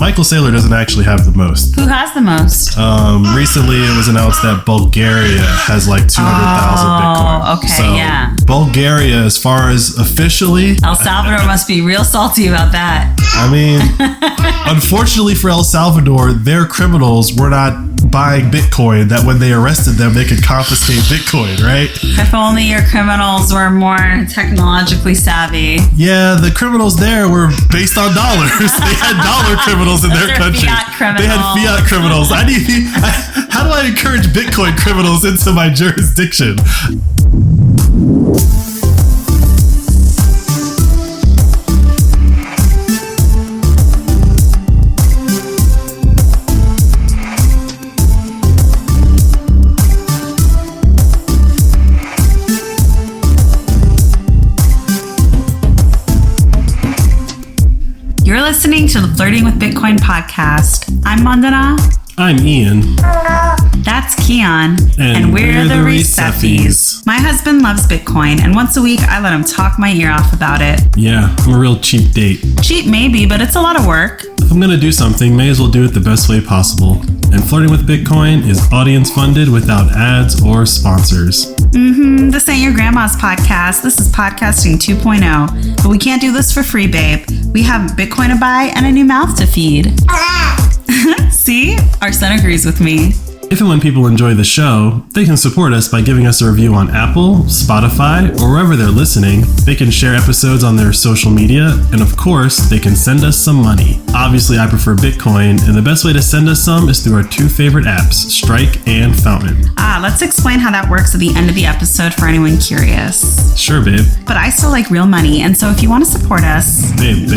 Michael Saylor doesn't actually have the most. Who has the most? Recently, it was announced that Bulgaria has like 200,000 Bitcoin. Okay, so yeah. Bulgaria, as far as officially, El Salvador must be real salty about that. I mean, unfortunately for El Salvador, their criminals were not buying Bitcoin, that when they arrested them, they could confiscate Bitcoin, right? If only your criminals were more technologically savvy. Yeah, the criminals there were based on dollars. They had dollar criminals in their country. Fiat criminals. They had fiat criminals. How do I encourage Bitcoin criminals into my jurisdiction? You're listening to the Flirting with Bitcoin podcast. I'm Mandana. I'm Ian. That's Keon. And we're the Receffies. My husband loves Bitcoin, and once a week I let him talk my ear off about it. Yeah, I'm a real cheap date. Cheap maybe, but it's a lot of work. If I'm gonna do something, may as well do it the best way possible. And Flirting with Bitcoin is audience funded without ads or sponsors. This ain't your grandma's podcast. This is podcasting 2.0. But we can't do this for free, babe. We have Bitcoin to buy and a new mouth to feed. See? Our son agrees with me. If and when people enjoy the show, they can support us by giving us a review on Apple, Spotify, or wherever they're listening. They can share episodes on their social media, and of course, they can send us some money. Obviously, I prefer Bitcoin, and the best way to send us some is through our two favorite apps, Strike and Fountain. Let's explain how that works at the end of the episode for anyone curious. Sure, babe. But I still like real money, and so if you want to support us... Babe,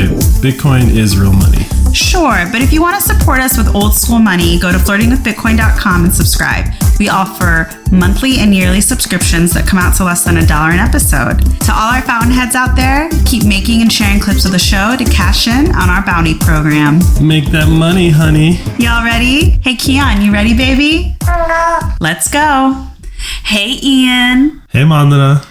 Bitcoin is real money. Sure, but if you want to support us with old school money, go to flirtingwithbitcoin.com and subscribe. We offer monthly and yearly subscriptions that come out to less than $1 an episode. To all our Fountainheads out there, keep making and sharing clips of the show to cash in on our bounty program. Make that money, honey. Y'all ready? Hey, Keon, you ready, baby? Let's go. Hey, Ian. Hey, Mandana.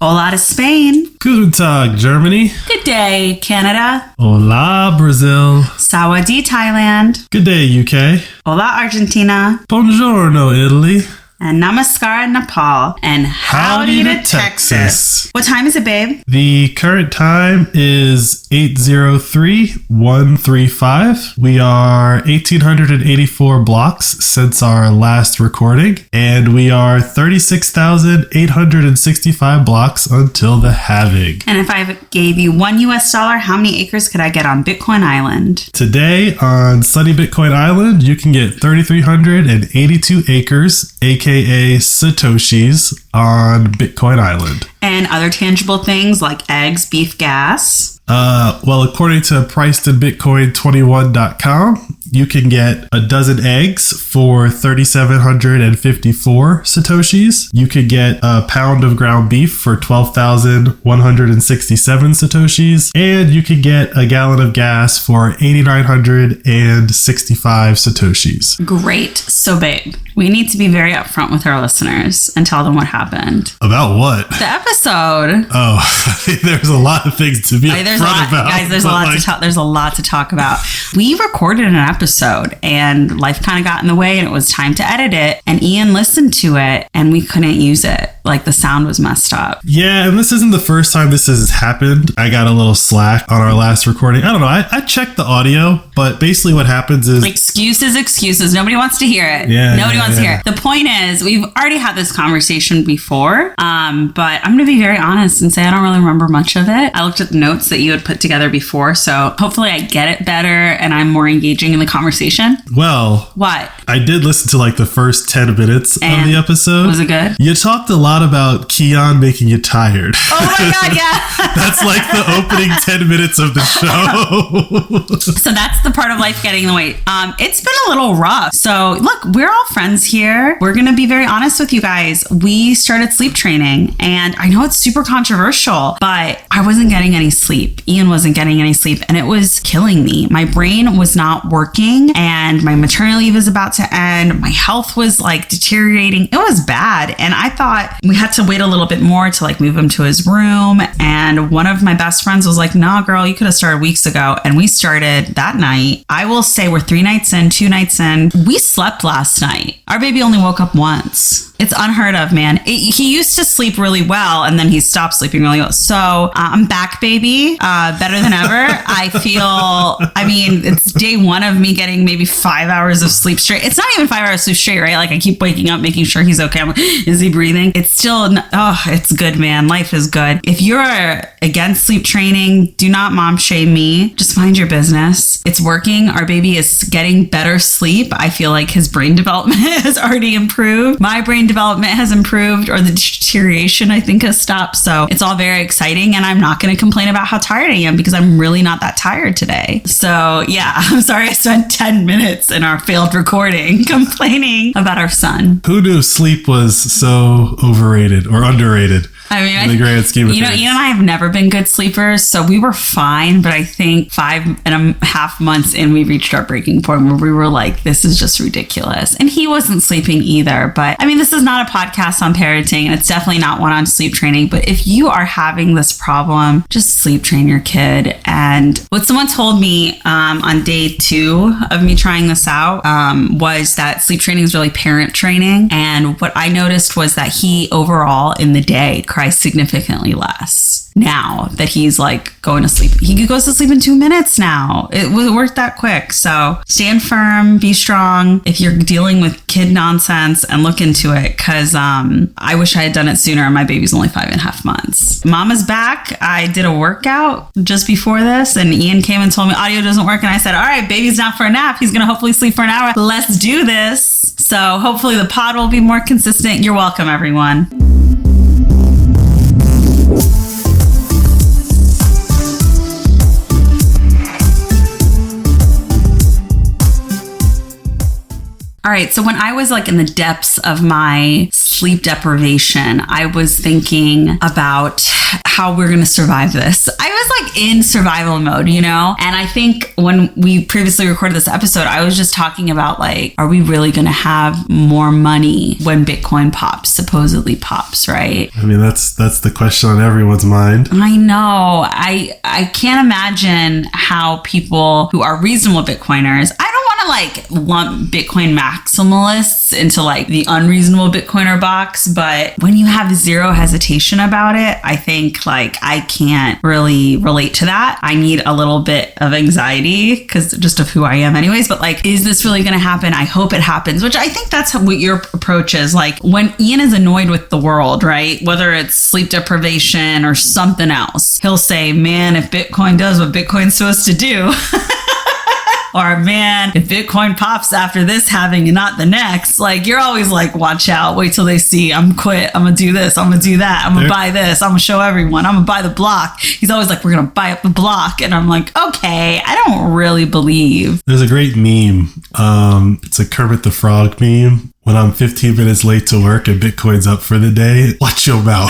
Hola to Spain. Guten Tag, Germany. Good day, Canada. Hola, Brazil. Sawadee, Thailand. Good day, UK. Hola, Argentina. Buongiorno, Italy. And namaskar, Nepal. And howdy to Texas. What time is it, babe? The current time is 8:03:135. We are 1,884 blocks since our last recording, and we are 36,865 blocks until the halving. And if I gave you $1, how many acres could I get on Bitcoin Island? Today on sunny Bitcoin Island, you can get 3,382 acres, aka Satoshis, on Bitcoin Island. And other tangible things like eggs, beef, gas. Well, according to pricedinbitcoin21.com, you can get a dozen eggs for 3,754 Satoshis. You could get a pound of ground beef for 12,167 Satoshis. And you could get a gallon of gas for 8,965 Satoshis. Great. So, babe, we need to be very upfront with our listeners and tell them what happened. About what? The episode. Oh, there's a lot of things to be upfront about. Guys, there's a lot to talk about. We recorded an episode and life kind of got in the way and it was time to edit it. And Ian listened to it and we couldn't use it. Like the sound was messed up. Yeah, and this isn't the first time this has happened. I got a little slack on our last recording. I don't know. I checked the audio, but basically what happens is... Excuses. Nobody wants to hear it. Nobody wants to hear it. The point is, we've already had this conversation before, but I'm going to be very honest and say I don't really remember much of it. I looked at the notes that you had put together before, so hopefully I get it better and I'm more engaging in the conversation. Well... What? I did listen to like the first 10 minutes of the episode. Was it good? You talked a lot about Keon making you tired. Oh my God, yeah. That's like the opening 10 minutes of the show. So that's the part of life getting in the way. It's been a little rough. So look, we're all friends here. We're going to be very honest with you guys. We started sleep training and I know it's super controversial, but I wasn't getting any sleep. Ian wasn't getting any sleep and it was killing me. My brain was not working and my maternity leave was about to end. My health was like deteriorating. It was bad. And I thought, we had to wait a little bit more to like move him to his room. And one of my best friends was like, nah, girl, you could have started weeks ago. And we started that night. I will say we're 3 nights in, 2 nights in. We slept last night. Our baby only woke up once. It's unheard of, man. He used to sleep really well, and then he stopped sleeping really well. So I'm back, baby, better than ever. I feel, it's day one of me getting maybe 5 hours of sleep straight. It's not even 5 hours of sleep straight, right? Like I keep waking up, making sure he's okay. I'm like, is he breathing? It's still, it's good, man. Life is good. If you're against sleep training, do not mom shame me. Just mind your business. It's working. Our baby is getting better sleep. I feel like his brain development has already improved. My brain development has improved, or the deterioration I think has stopped. So it's all very exciting, and I'm not going to complain about how tired I am because I'm really not that tired today. So yeah, I'm sorry I spent 10 minutes in our failed recording complaining about our son. Who knew sleep was so overrated or underrated? In the grand scheme of things. Ian and I have never been good sleepers, so we were fine. But I think 5.5 months in, we reached our breaking point where we were like, this is just ridiculous. And he wasn't sleeping either. But this is not a podcast on parenting, and it's definitely not one on sleep training. But if you are having this problem, just sleep train your kid. And what someone told me on day 2 of me trying this out was that sleep training is really parent training. And what I noticed was that he overall in the day cries significantly less now that he's like going to sleep. He goes to sleep in 2 minutes now. It worked that quick. So stand firm, be strong. If you're dealing with kid nonsense, and look into it, because I wish I had done it sooner. My baby's only 5.5 months. Mama's back. I did a workout just before this, and Ian came and told me audio doesn't work. And I said, all right, baby's down for a nap. He's going to hopefully sleep for an hour. Let's do this. So hopefully the pod will be more consistent. You're welcome, everyone. All right. So when I was like in the depths of my sleep deprivation, I was thinking about how we're going to survive this. I was like in survival mode, And I think when we previously recorded this episode, I was just talking about like, are we really going to have more money when Bitcoin supposedly pops, right? That's the question on everyone's mind. I know. I can't imagine how people who are reasonable Bitcoiners, I don't want to like lump Bitcoin maximalists into like the unreasonable Bitcoiner box, but when you have zero hesitation about it, I think like I can't really relate to that. I need a little bit of anxiety because just of who I am anyways, but like, is this really going to happen? I hope it happens, which I think that's what your approach is. Like when Ian is annoyed with the world, right? Whether it's sleep deprivation or something else, he'll say, man, if Bitcoin does what Bitcoin's supposed to do, or man, if Bitcoin pops after this halving and not the next, like you're always like, watch out, wait till they see I'm quit. I'm going to do this. I'm going to do that. I'm going to buy this. I'm going to show everyone. I'm going to buy the block. He's always like, we're going to buy up the block. And I'm like, okay, I don't really believe. There's a great meme. It's a Kermit the Frog meme. When I'm 15 minutes late to work and Bitcoin's up for the day, watch your mouth.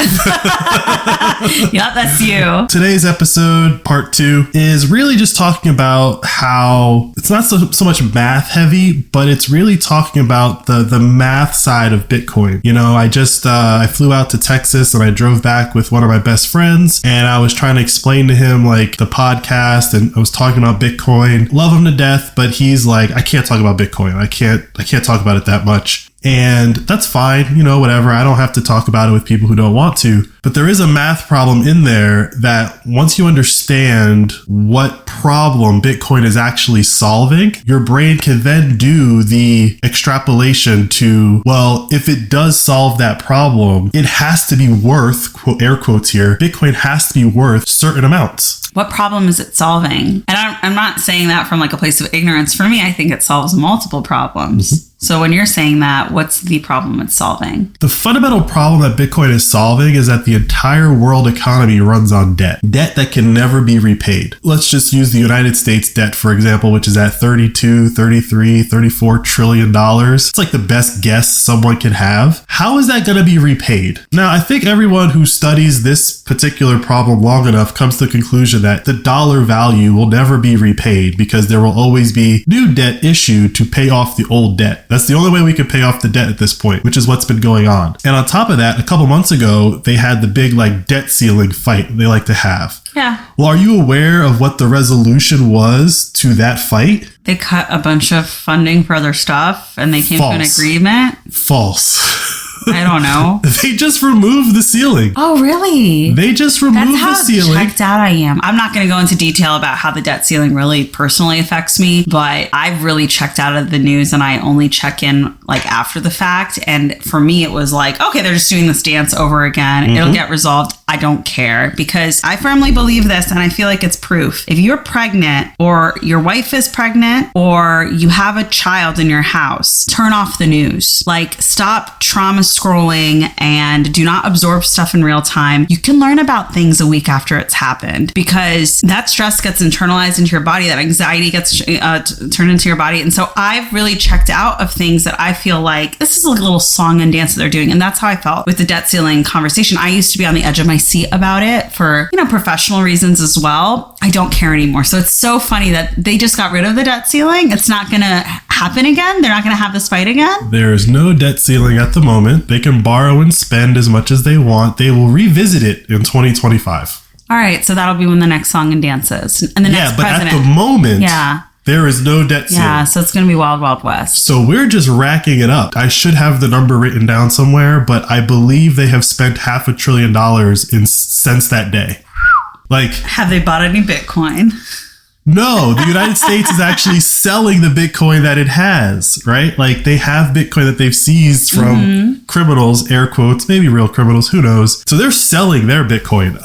Yep, that's you. Today's episode, part 2, is really just talking about how it's not so much math heavy, but it's really talking about the math side of Bitcoin. I flew out to Texas and I drove back with one of my best friends, and I was trying to explain to him like the podcast, and I was talking about Bitcoin. Love him to death, but he's like, I can't talk about Bitcoin. I can't talk about it that much. And that's fine, whatever. I don't have to talk about it with people who don't want to. But there is a math problem in there that once you understand what problem Bitcoin is actually solving, your brain can then do the extrapolation to, well, if it does solve that problem, it has to be worth, quote, air quotes here, Bitcoin has to be worth certain amounts. What problem is it solving? And I'm not saying that from like a place of ignorance. For me, I think it solves multiple problems. Mm-hmm. So when you're saying that, what's the problem it's solving? The fundamental problem that Bitcoin is solving is that the entire world economy runs on debt. Debt that can never be repaid. Let's just use the United States debt, for example, which is at $32, $33, $34 trillion. It's like the best guess someone can have. How is that going to be repaid? Now, I think everyone who studies this particular problem long enough comes to the conclusion that the dollar value will never be repaid because there will always be new debt issued to pay off the old debt That's the only way we could pay off the debt at this point, which is what's been going on. And on top of that, a couple months ago, they had the big like debt ceiling fight they like to have. Yeah. Well, are you aware of what the resolution was to that fight? They cut a bunch of funding for other stuff and they came to an agreement. False. I don't know. They just removed the ceiling. Oh, really? They just removed the ceiling. That's how checked out I am. I'm not going to go into detail about how the debt ceiling really personally affects me, but I've really checked out of the news and I only check in like after the fact. And for me, it was like, okay, they're just doing this dance over again. Mm-hmm. It'll get resolved. I don't care because I firmly believe this and I feel like it's proof. If you're pregnant or your wife is pregnant or you have a child in your house, turn off the news. Like stop trauma scrolling and do not absorb stuff in real time. You can learn about things a week after it's happened because that stress gets internalized into your body. That anxiety gets turned into your body. And so I've really checked out of things that I feel like this is like a little song and dance that they're doing. And that's how I felt with the debt ceiling conversation. I used to be on the edge of my seat about it for, professional reasons as well. I don't care anymore. So it's so funny that they just got rid of the debt ceiling. It's not going to happen again. They're not going to have this fight again. There is no debt ceiling at the moment. They can borrow and spend as much as they want. They will revisit it in 2025. All right. So that'll be when the next song and dance is. And the next president. At the moment, there is no debt ceiling. Yeah, so it's going to be Wild Wild West. So we're just racking it up. I should have the number written down somewhere, but I believe they have spent $500 billion since that day. Like, have they bought any Bitcoin? No, the United States is actually selling the Bitcoin that it has, right? Like they have Bitcoin that they've seized from criminals, air quotes, maybe real criminals, who knows? So they're selling their Bitcoin.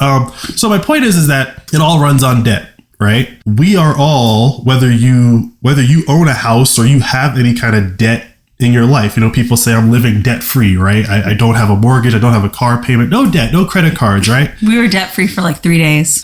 So my point is that it all runs on debt, right? We are all, whether you own a house or you have any kind of debt in your life, people say I'm living debt free, right? I don't have a mortgage. I don't have a car payment, no debt, no credit cards, right? We were debt free for like 3 days.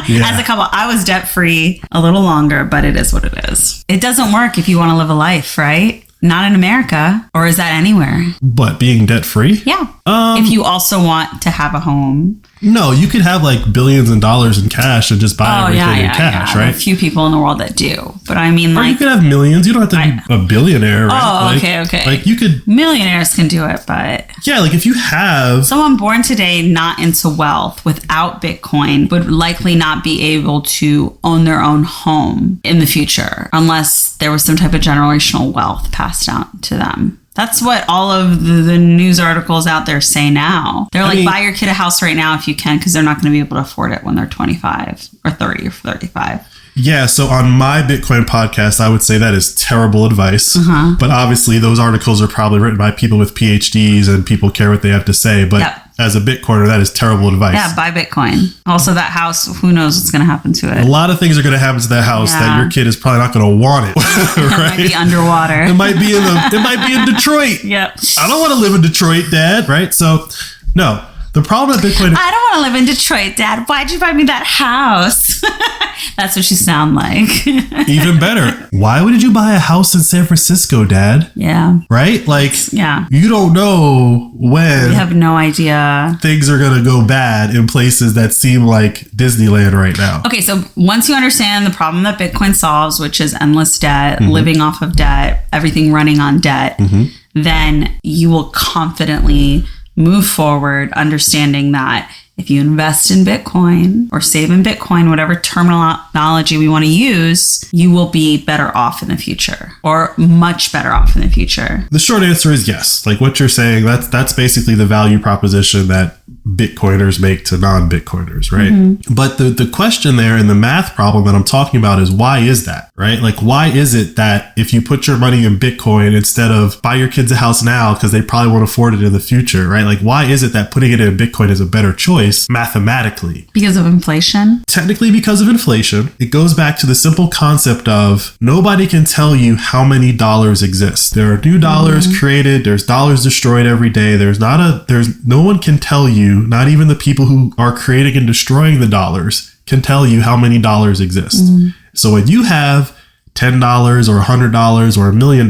Yeah. As a couple, I was debt free a little longer, but it is what it is. It doesn't work if you want to live a life, right? Not in America, or is that anywhere? But being debt free? Yeah. If you also want to have a home. No, you could have like billions of dollars in cash and just buy everything in cash, right? There are a few people in the world that do. But I mean, or you could have millions. You don't have to be a billionaire, right? Oh, okay. Like you could. Millionaires can do it, but. Yeah, like if you have. Someone born today not into wealth without Bitcoin would likely not be able to own their own home in the future unless there was some type of generational wealth passed down to them. That's what all of the news articles out there say now. They're buy your kid a house right now if you can, because they're not going to be able to afford it when they're 25 or 30 or 35. Yeah, so on my Bitcoin podcast, I would say that is terrible advice. But obviously, those articles are probably written by people with PhDs and people care what they have to say. But as a Bitcoiner, that is terrible advice. Yeah, buy Bitcoin. Also, that house, who knows what's going to happen to it? A lot of things are going to happen to that house that your kid is probably not going to want it. Right? It might be underwater. It might be in Detroit. Yep. I don't want to live in Detroit, Dad. Right? So, no. The problem with Bitcoin... I don't want to live in Detroit, Dad. Why'd you buy me that house? That's what you sound like. Even better. Why would you buy a house in San Francisco, Dad? Yeah. Right? Like, you don't know when... We have no idea. Things are going to go bad in places that seem like Disneyland right now. Okay, so once you understand the problem that Bitcoin solves, which is endless debt, living off of debt, everything running on debt, then you will confidently move forward, understanding that if you invest in Bitcoin or save in Bitcoin, whatever terminology we want to use, you will be better off in the future or much better off in the future. The short answer is yes. Like what you're saying, that's basically the value proposition that Bitcoiners make to non-Bitcoiners, right? But the question there and the math problem that I'm talking about is why is that, right? Like why is it that if you put your money in Bitcoin instead of buy your kids a house now because they probably won't afford it in the future, right? Like why is it that putting it in Bitcoin is a better choice mathematically? Because of inflation? Technically because of inflation. It goes back to the simple concept of nobody can tell you how many dollars exist. There are new dollars created. There's dollars destroyed every day. There's no one can tell you, not even the people who are creating and destroying the dollars can tell you how many dollars exist. So when you have $10 or $100 or $1 million,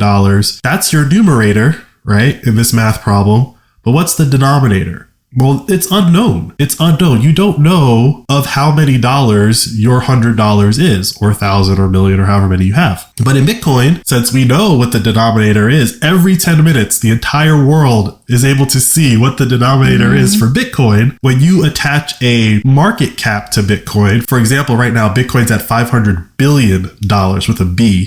that's your numerator, right? In this math problem. But what's the denominator? Well, it's unknown. It's unknown. You don't know of how many dollars your $100 is, or 1,000 or a million or however many you have. But in Bitcoin, since we know what the denominator is, every 10 minutes, the entire world is able to see what the denominator is for Bitcoin. When you attach a market cap to Bitcoin, for example, right now, Bitcoin's at $500 billion with a B.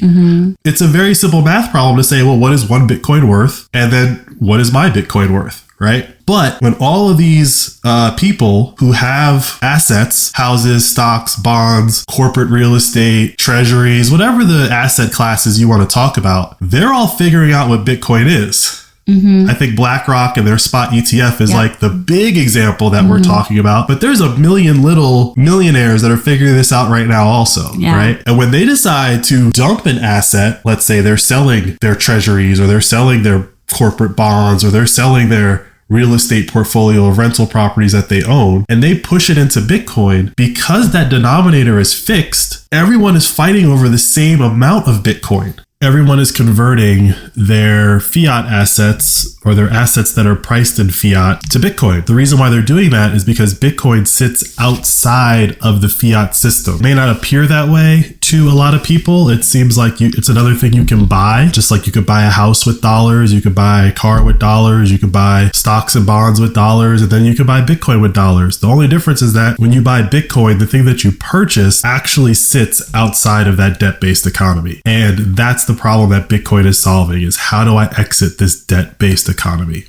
It's a very simple math problem to say, well, what is one Bitcoin worth? And then what is my Bitcoin worth? Right? But when all of these people who have assets, houses, stocks, bonds, corporate real estate, treasuries, whatever the asset classes you want to talk about, they're all figuring out what Bitcoin is. I think BlackRock and their spot ETF is like the big example that we're talking about. But there's a million little millionaires that are figuring this out right now also, right? And when they decide to dump an asset, let's say they're selling their treasuries or they're selling their corporate bonds or they're selling their real estate portfolio of rental properties that they own, and they push it into Bitcoin, because that denominator is fixed, everyone is fighting over the same amount of Bitcoin. Everyone is converting their fiat assets or their assets that are priced in fiat to Bitcoin. The reason why they're doing that is because Bitcoin sits outside of the fiat system. It may not appear that way to a lot of people. It seems like it's another thing you can buy, just like you could buy a house with dollars, you could buy a car with dollars, you could buy stocks and bonds with dollars, and then you could buy Bitcoin with dollars. The only difference is that when you buy Bitcoin, the thing that you purchase actually sits outside of that debt-based economy. And that's the problem that Bitcoin is solving, is how do I exit this debt-based economy?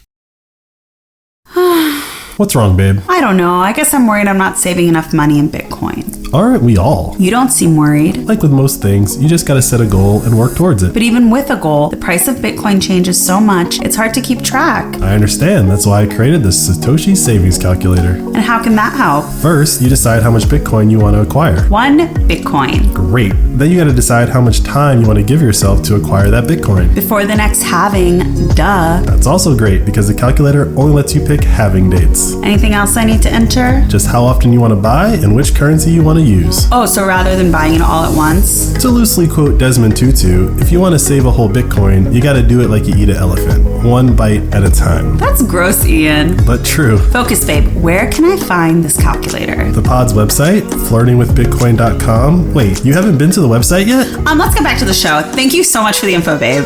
What's wrong, babe? I don't know. I guess I'm worried I'm not saving enough money in Bitcoin. Aren't we all? You don't seem worried. Like with most things, you just gotta set a goal and work towards it. But even with a goal, the price of Bitcoin changes so much, it's hard to keep track. I understand. That's why I created this Satoshi savings calculator. And how can that help? First, you decide how much Bitcoin you want to acquire. 1 Bitcoin. Great. Then you gotta decide how much time you want to give yourself to acquire that Bitcoin. Before the next halving, duh. That's also great because the calculator only lets you pick halving dates. Anything else I need to enter? Just how often you want to buy and which currency you want to use. Oh, so rather than buying it all at once? To loosely quote Desmond Tutu, if you want to save a whole Bitcoin, you gotta do it like you eat an elephant, one bite at a time. That's gross, Ian. But true. Focus, babe. Where can I find this calculator? The pod's website, flirtingwithbitcoin.com. Wait, you haven't been to the website yet? Let's get back to the show. Thank you so much for the info, babe.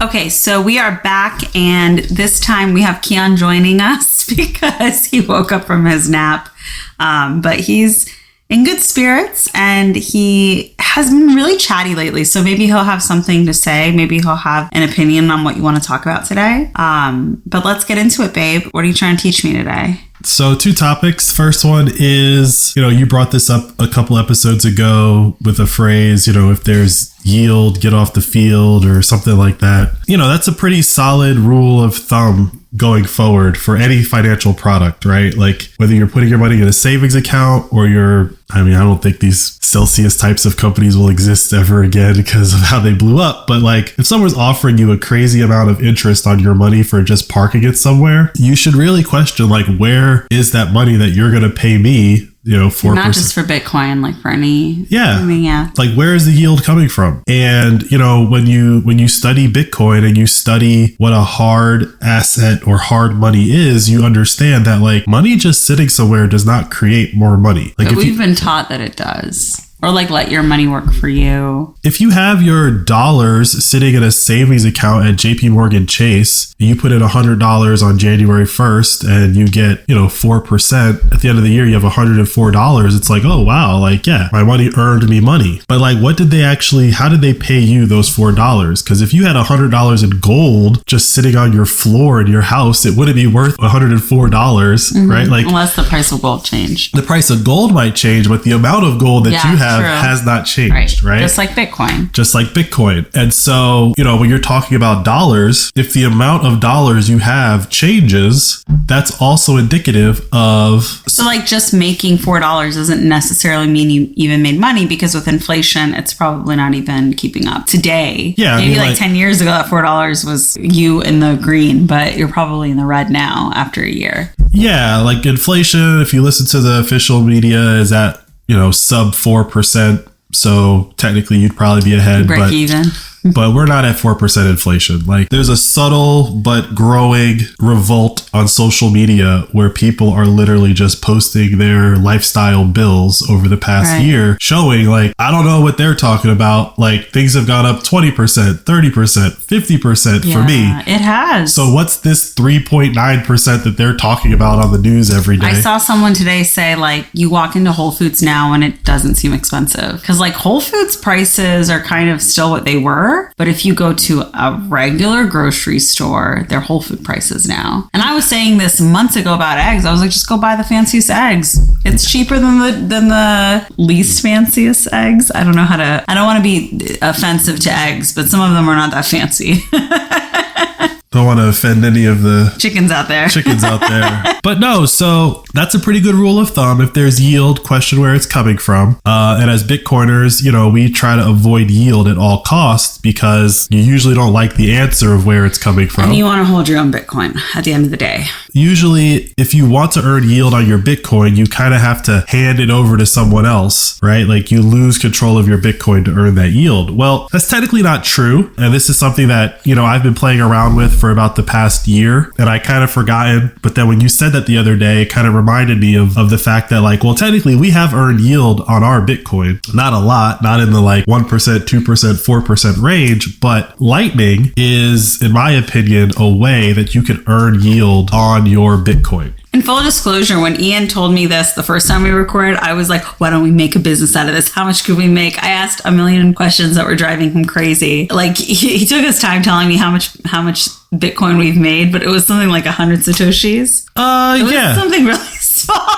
Okay, so we are back, and this time we have Keon joining us because he woke up from his nap. But he's in good spirits, and he has been really chatty lately. So maybe he'll have something to say. Maybe he'll have an opinion on what you want to talk about today. But let's get into it, babe. What are you trying to teach me today? So 2 topics. First one is, you brought this up a couple episodes ago with a phrase, if there's yield, get off the field or something like that. That's a pretty solid rule of thumb going forward for any financial product, right? Like whether you're putting your money in a savings account or I don't think these Celsius types of companies will exist ever again because of how they blew up. But like if someone's offering you a crazy amount of interest on your money for just parking it somewhere, you should really question like, where is that money that you're going to pay me? 4%. Not just for Bitcoin, like for any. Yeah. Like where is the yield coming from? And when you study Bitcoin and you study what a hard asset or hard money is, you understand that like money just sitting somewhere does not create more money. Like but we've been taught that it does. Or like let your money work for you. If you have your dollars sitting in a savings account at JP Morgan Chase, you put in $100 on January 1st and you get, 4%. At the end of the year, you have $104. It's like, oh, wow. Like, yeah, my money earned me money. But like, how did they pay you those $4? Because if you had $100 in gold just sitting on your floor in your house, it wouldn't be worth $104, right? Like, unless the price of gold changed. The price of gold might change, but the amount of gold that you have has not changed, right? Just like Bitcoin. And so, when you're talking about dollars, if the amount of dollars you have changes, that's also indicative of... So like just making $4 doesn't necessarily mean you even made money, because with inflation, it's probably not even keeping up today. Yeah. Maybe like 10 years ago, that $4 was you in the green, but you're probably in the red now after a year. Yeah. Like inflation, if you listen to the official media, is at sub 4% So technically you'd probably be ahead. Break even. But we're not at 4% inflation. Like, there's a subtle but growing revolt on social media where people are literally just posting their lifestyle bills over the past year, showing like, I don't know what they're talking about. Like, things have gone up 20%, 30%, 50% for me. It has. So what's this 3.9% that they're talking about on the news every day? I saw someone today say, like, you walk into Whole Foods now and it doesn't seem expensive. Because, like, Whole Foods prices are kind of still what they were. But if you go to a regular grocery store, they're Whole Food prices now. And I was saying this months ago about eggs. I was like, just go buy the fanciest eggs. It's cheaper than the least fanciest eggs. I don't want to be offensive to eggs, but some of them are not that fancy. Don't want to offend any of the chickens out there. But no, so that's a pretty good rule of thumb. If there's yield, question where it's coming from. And as Bitcoiners, we try to avoid yield at all costs because you usually don't like the answer of where it's coming from. And you want to hold your own Bitcoin at the end of the day. Usually, if you want to earn yield on your Bitcoin, you kind of have to hand it over to someone else, right? Like, you lose control of your Bitcoin to earn that yield. Well, that's technically not true. And this is something that, I've been playing around with for about the past year, and I kind of forgotten. But then when you said that the other day, it kind of reminded me of the fact that, like, well, technically we have earned yield on our Bitcoin. Not a lot, not in the like 1%, 2%, 4% range, but Lightning is, in my opinion, a way that you can earn yield on your Bitcoin. In full disclosure, when Ian told me this the first time we recorded, I was like, why don't we make a business out of this? How much could we make? I asked a million questions that were driving him crazy. Like, he took his time telling me how much Bitcoin we've made, but it was something like 100 Satoshis. It was something really small.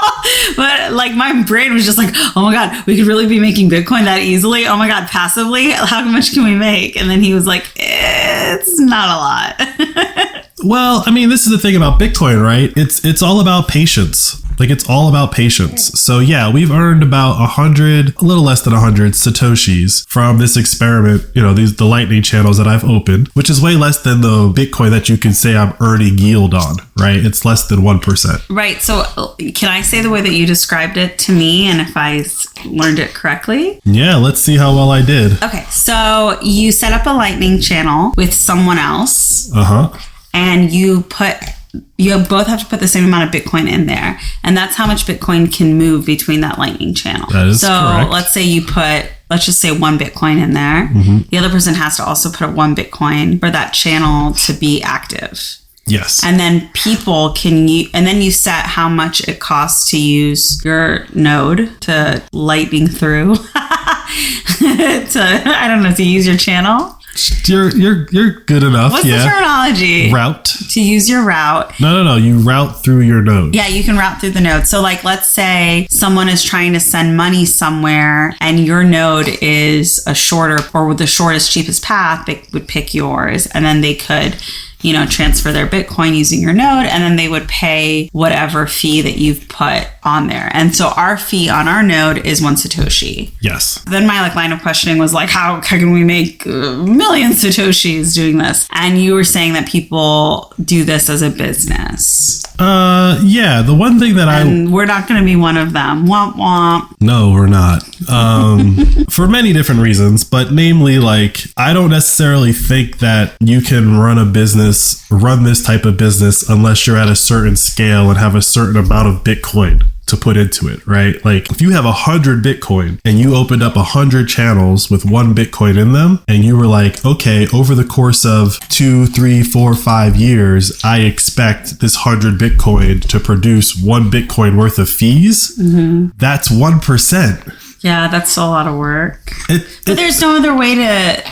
But like, my brain was just like, oh my God, we could really be making Bitcoin that easily. Oh my God, passively? How much can we make? And then he was like, it's not a lot. Well, I mean, this is the thing about Bitcoin, right? It's all about patience. Like, it's all about patience. So yeah, we've earned about a little less than 100 Satoshis from this experiment, the Lightning channels that I've opened, which is way less than the Bitcoin that you can say I'm earning yield on, right? It's less than 1%. Right. So can I say the way that you described it to me and if I learned it correctly? Yeah, let's see how well I did. Okay. So you set up a Lightning channel with someone else. And you both have to put the same amount of Bitcoin in there. And that's how much Bitcoin can move between that Lightning channel. That is correct. Let's say let's just say 1 Bitcoin in there. The other person has to also put 1 Bitcoin for that channel to be active. Yes. And then and then you set how much it costs to use your node to lightning through to use your channel. You're good enough. What's the terminology? Route. To use your route. No. You route through your node. Yeah, you can route through the node. So like, let's say someone is trying to send money somewhere and your node is a shorter or with the shortest, cheapest path, they would pick yours and then they could transfer their Bitcoin using your node, and then they would pay whatever fee that you've put on there. And so our fee on our node is 1 Satoshi. Yes. Then my line of questioning was like, how can we make a million Satoshis doing this? And you were saying that people do this as a business. Yeah. The one thing that we're not going to be one of them. Womp womp. No, we're not. For many different reasons, but namely, like, I don't necessarily think that you can run this type of business unless you're at a certain scale and have a certain amount of Bitcoin to put into it, right? Like, if you have 100 Bitcoin and you opened up 100 channels with 1 Bitcoin in them, and you were like, okay, over the course of 2, 3, 4, 5 years, I expect this 100 Bitcoin to produce 1 Bitcoin worth of fees. That's 1%. Yeah, that's a lot of work. But there's no other way to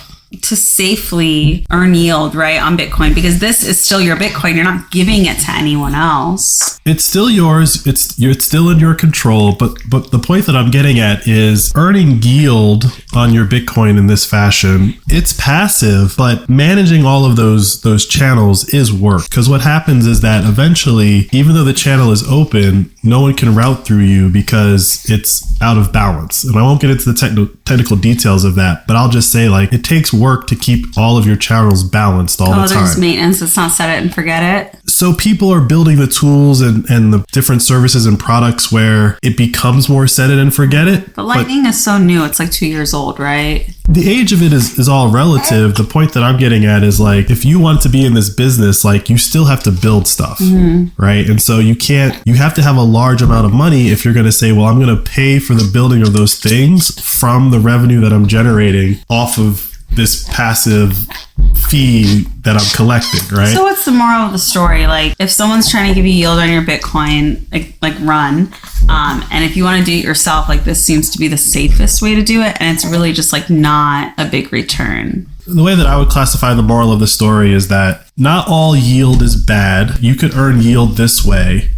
safely earn yield, right, on Bitcoin, because this is still your Bitcoin. You're not giving it to anyone else. It's still yours. It's still in your control. But the point that I'm getting at is earning yield on your Bitcoin in this fashion. It's passive, but managing all of those channels is work. Because what happens is that eventually, even though the channel is open, no one can route through you because it's out of balance. And I won't get into the technical details of that, but I'll just say, like, it takes work to keep all of your channels balanced all the time. There's maintenance. Let's not set it and forget it. So people are building the tools and the different services and products where it becomes more set it and forget it. But Lightning is so new. It's like 2 years old, right? The age of it is all relative. The point that I'm getting at is like, if you want to be in this business, like you still have to build stuff, right? And so you have to have a large amount of money if you're going to say, well, I'm going to pay for the building of those things from the revenue that I'm generating off of this passive fee that I'm collecting, right? So what's the moral of the story? Like, if someone's trying to give you yield on your Bitcoin, like run, and if you want to do it yourself, like this seems to be the safest way to do it, and it's really just like not a big return. The way that I would classify the moral of the story is that not all yield is bad. You could earn yield this way,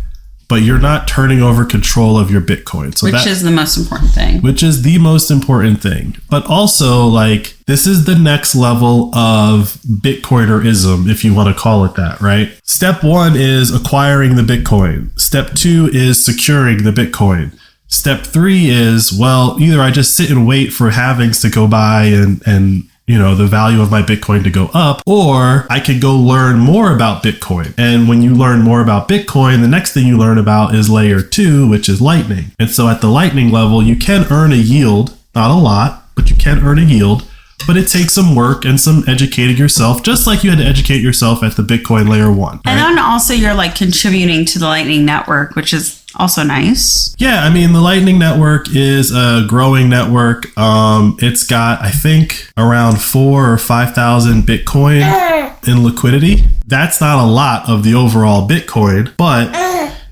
but you're not turning over control of your Bitcoin. So which is the most important thing. Which is the most important thing. But also, like, this is the next level of Bitcoinerism, if you want to call it that, right? Step 1 is acquiring the Bitcoin. Step 2 is securing the Bitcoin. Step 3 is, well, either I just sit and wait for halvings to go by and you know, the value of my Bitcoin to go up, or I can go learn more about Bitcoin. And when you learn more about Bitcoin, the next thing you learn about is layer 2, which is Lightning. And so at the Lightning level, you can earn a yield, not a lot, but you can earn a yield. But it takes some work and some educating yourself, just like you had to educate yourself at the Bitcoin layer 1. Right? And then also you're like contributing to the Lightning network, which is also nice. Yeah, I mean, the Lightning Network is a growing network. It's got, I think, around 4,000 or 5,000 Bitcoin in liquidity. That's not a lot of the overall Bitcoin, but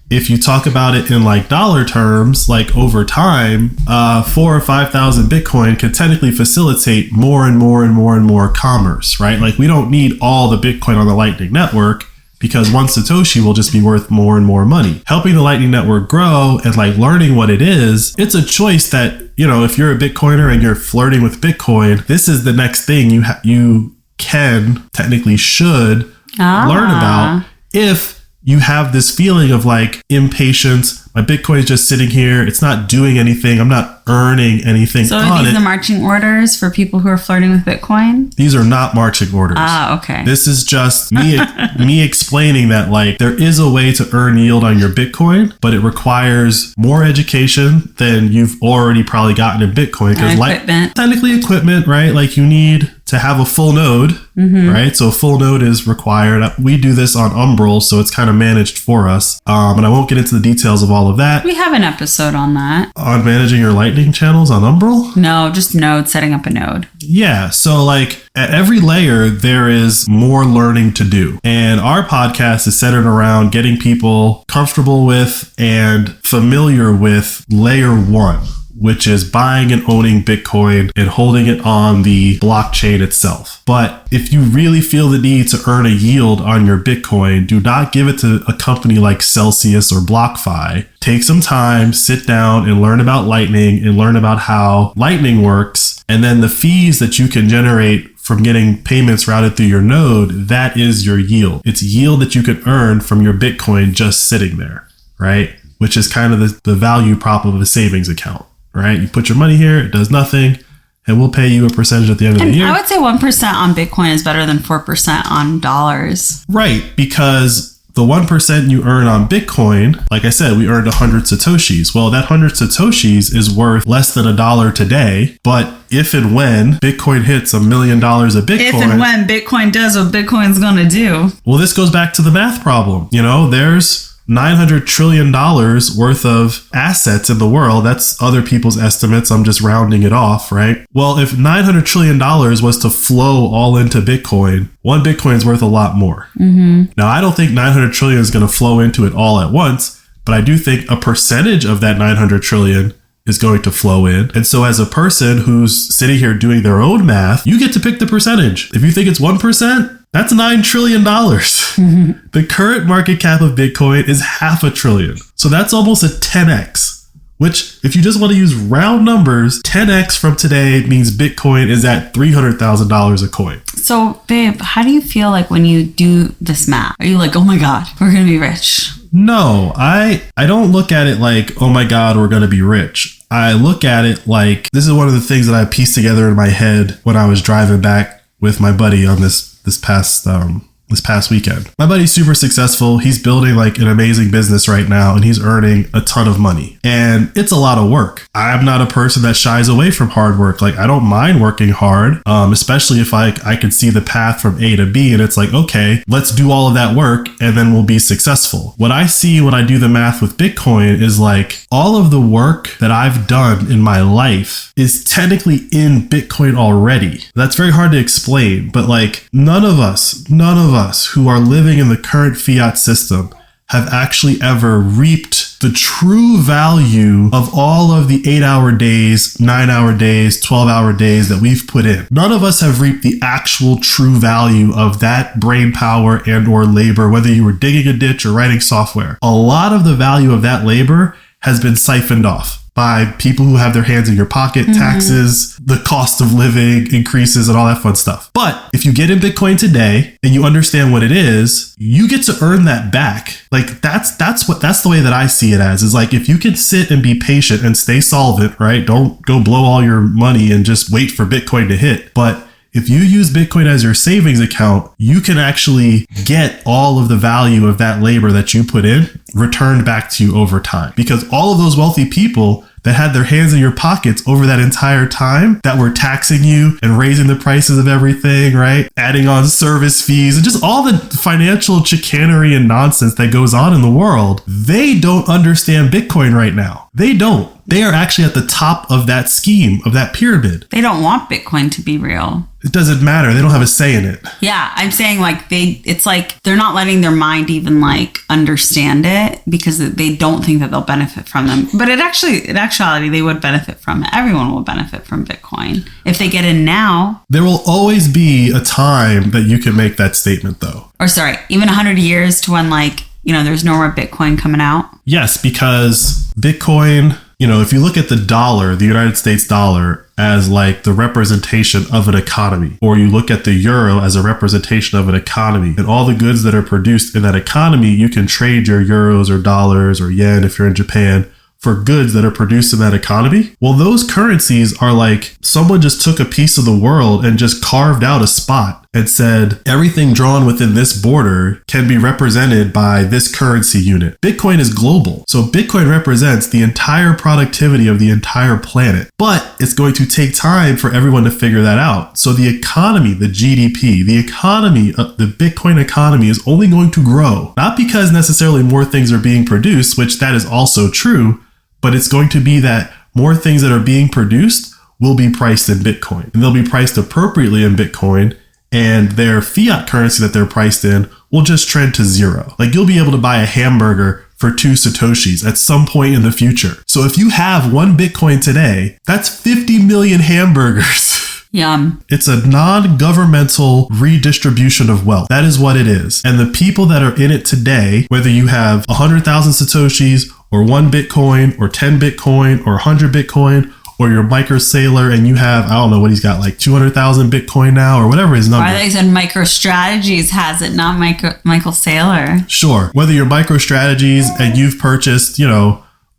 if you talk about it in like dollar terms, like over time, 4,000 or 5,000 Bitcoin can technically facilitate more and more and more and more commerce, right? Like we don't need all the Bitcoin on the Lightning Network, because one Satoshi will just be worth more and more money. Helping the Lightning Network grow and like learning what it is, it's a choice that, you know, if you're a Bitcoiner and you're flirting with Bitcoin, this is the next thing you can, technically should learn about if you have this feeling of like impatience. My Bitcoin is just sitting here. It's not doing anything. I'm not earning anything on it. So are these the marching orders for people who are flirting with Bitcoin? These are not marching orders. Okay. This is just me explaining that like there is a way to earn yield on your Bitcoin, but it requires more education than you've already probably gotten in Bitcoin. Because technically equipment, right? Like you need to have a full node, right? So a full node is required. We do this on Umbrel, so it's kind of managed for us. And I won't get into the details of all of that. We have an episode on that. On managing your Lightning channels on Umbrel? No, just node, setting up a node. Yeah. So like at every layer, there is more learning to do. And our podcast is centered around getting people comfortable with and familiar with layer 1, which is buying and owning Bitcoin and holding it on the blockchain itself. But if you really feel the need to earn a yield on your Bitcoin, do not give it to a company like Celsius or BlockFi. Take some time, sit down and learn about Lightning and learn about how Lightning works. And then the fees that you can generate from getting payments routed through your node, that is your yield. It's yield that you can earn from your Bitcoin just sitting there, right? Which is kind of the value prop of a savings account. Right? You put your money here, it does nothing, and we'll pay you a percentage at the end of the year. I would say 1% on Bitcoin is better than 4% on dollars. Right, because the 1% you earn on Bitcoin, like I said, we earned 100 Satoshis. Well, that 100 Satoshis is worth less than $1 today, but if and when Bitcoin hits $1 million of Bitcoin... If and when Bitcoin does what Bitcoin's going to do. Well, this goes back to the math problem. You know, there's $900 trillion worth of assets in the world. That's other people's estimates. I'm just rounding it off, right? Well, if $900 trillion was to flow all into Bitcoin, one Bitcoin is worth a lot more. Now, I don't think 900 trillion is going to flow into it all at once, but I do think a percentage of that 900 trillion is going to flow in. And so as a person who's sitting here doing their own math, you get to pick the percentage. If you think it's 1%, that's $9 trillion. The current market cap of Bitcoin is $500 billion. So that's almost a 10x, which if you just want to use round numbers, 10x from today means Bitcoin is at $300,000 a coin. So babe, how do you feel like when you do this math? Are you like, oh my God, we're going to be rich? No, I don't look at it like, oh my God, we're going to be rich. I look at it like, this is one of the things that I pieced together in my head when I was driving back with my buddy on this past this past weekend. My buddy's super successful. He's building like an amazing business right now, and he's earning a ton of money. And it's a lot of work. I'm not a person that shies away from hard work. Like, I don't mind working hard, especially if I could see the path from A to B, and it's like, okay, let's do all of that work and then we'll be successful. What I see when I do the math with Bitcoin is like all of the work that I've done in my life is technically in Bitcoin already. That's very hard to explain, but like none of us who are living in the current fiat system have actually ever reaped the true value of all of the 8-hour days, 9-hour days, 12-hour days that we've put in. None of us have reaped the actual true value of that brain power and or labor, whether you were digging a ditch or writing software. A lot of the value of that labor has been siphoned off by people who have their hands in your pocket, taxes, the cost of living increases and all that fun stuff. But if you get in Bitcoin today and you understand what it is, you get to earn that back. Like that's the way that I see it as, is like, if you can sit and be patient and stay solvent, right? Don't go blow all your money and just wait for Bitcoin to hit. But if you use Bitcoin as your savings account, you can actually get all of the value of that labor that you put in returned back to you over time. Because all of those wealthy people that had their hands in your pockets over that entire time, that were taxing you and raising the prices of everything, right? Adding on service fees and just all the financial chicanery and nonsense that goes on in the world, they don't understand Bitcoin right now. They don't. They are actually at the top of that scheme, of that pyramid. They don't want Bitcoin to be real. It doesn't matter. They don't have a say in it. Yeah, I'm saying like it's like they're not letting their mind even like understand it because they don't think that they'll benefit from them. But in actuality, they would benefit from it. Everyone will benefit from Bitcoin if they get in now. There will always be a time that you can make that statement, though. Or sorry, even 100 years to when like, there's no more Bitcoin coming out. Yes, because Bitcoin, if you look at the dollar, the United States dollar, as like the representation of an economy, or you look at the euro as a representation of an economy, and all the goods that are produced in that economy, you can trade your euros or dollars or yen if you're in Japan for goods that are produced in that economy. Well, those currencies are like someone just took a piece of the world and just carved out a spot and said, everything drawn within this border can be represented by this currency unit. Bitcoin is global. So Bitcoin represents the entire productivity of the entire planet, but it's going to take time for everyone to figure that out. So the economy, the GDP, the economy, the Bitcoin economy is only going to grow, not because necessarily more things are being produced, which that is also true, but it's going to be that more things that are being produced will be priced in Bitcoin, and they'll be priced appropriately in Bitcoin, and their fiat currency that they're priced in will just trend to zero. Like, you'll be able to buy a hamburger for 2 Satoshis at some point in the future. So if you have 1 Bitcoin today, that's 50 million hamburgers. Yum. It's a non-governmental redistribution of wealth. That is what it is. And the people that are in it today, whether you have 100,000 Satoshis or 1 Bitcoin or 10 Bitcoin or 100 Bitcoin, or you're Micro Saylor and you have, I don't know what he's got, like 200,000 Bitcoin now or whatever his number. Or they said MicroStrategies has it, not Michael Saylor. Sure. Whether you're MicroStrategies and you've purchased,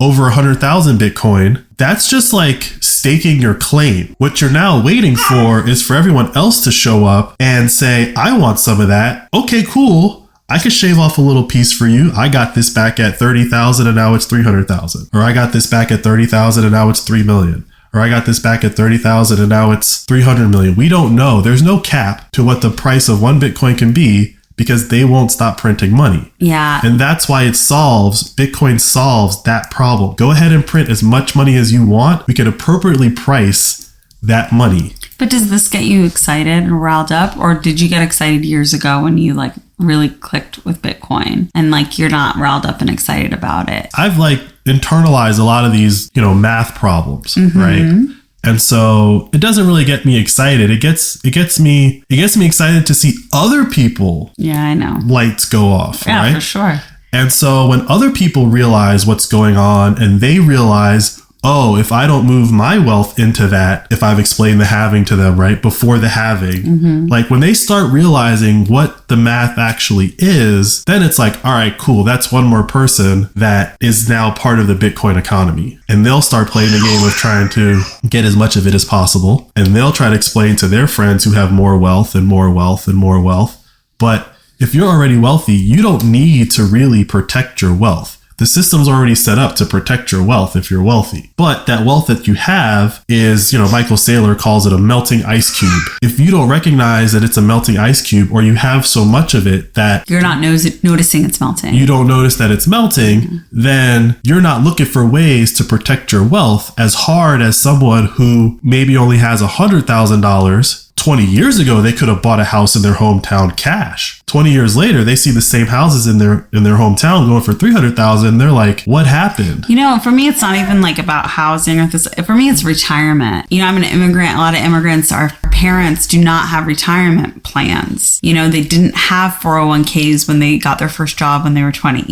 over 100,000 Bitcoin, that's just like staking your claim. What you're now waiting for is for everyone else to show up and say, I want some of that. Okay, cool. I could shave off a little piece for you. I got this back at 30,000 and now it's 300,000. Or I got this back at 30,000 and now it's 3 million. Or I got this back at 30,000 and now it's 300 million. We don't know. There's no cap to what the price of 1 Bitcoin can be, because they won't stop printing money. Yeah. And that's why Bitcoin solves that problem. Go ahead and print as much money as you want. We can appropriately price that money. But does this get you excited and riled up? Or did you get excited years ago when you like really clicked with Bitcoin and like you're not riled up and excited about it? I've like internalized a lot of these, math problems, right? And so it doesn't really get me excited. It gets me excited to see other people. Yeah, I know. Lights go off. Yeah, right? For sure. And so when other people realize what's going on and they realize, oh, if I don't move my wealth into that, if I've explained the halving to them, right, before the halving, like when they start realizing what the math actually is, then it's like, all right, cool. That's one more person that is now part of the Bitcoin economy. And they'll start playing the game of trying to get as much of it as possible. And they'll try to explain to their friends who have more wealth and more wealth and more wealth. But if you're already wealthy, you don't need to really protect your wealth. The system's already set up to protect your wealth if you're wealthy. But that wealth that you have is, Michael Saylor calls it a melting ice cube. If you don't recognize that it's a melting ice cube, or you have so much of it that you're not noticing it's melting, you don't notice that it's melting, then you're not looking for ways to protect your wealth as hard as someone who maybe only has $100,000. 20 years ago, they could have bought a house in their hometown cash. 20 years later, they see the same houses in their hometown going for $300,000. They're like, what happened? For me, it's not even like about housing or this. For me, it's retirement. I'm an immigrant. A lot of immigrants, our parents do not have retirement plans. They didn't have 401ks when they got their first job when they were 20,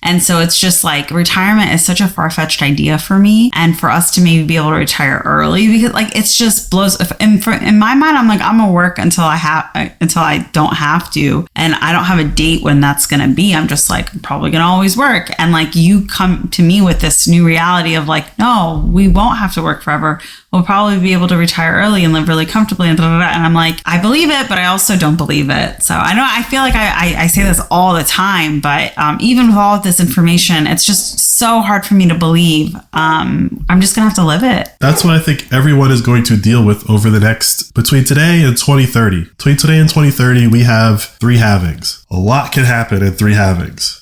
And so it's just like retirement is such a far-fetched idea for me. And for us to maybe be able to retire early, because like it's just blows. In my mind, I'm like, I'm gonna work until I don't have to. And I don't have a date when that's gonna be. I'm just like, I'm probably gonna always work. And like you come to me with this new reality of like, no, we won't have to work forever. We'll probably be able to retire early and live really comfortably and And I'm like, I believe it, but I also don't believe it. So I feel like I say this all the time, but even with all of this information, it's just so hard for me to believe. I'm just gonna have to live it. That's what I think everyone is going to deal with over the next, between today and 2030. Between today and 2030, we have 3 halvings. A lot can happen in 3 halvings.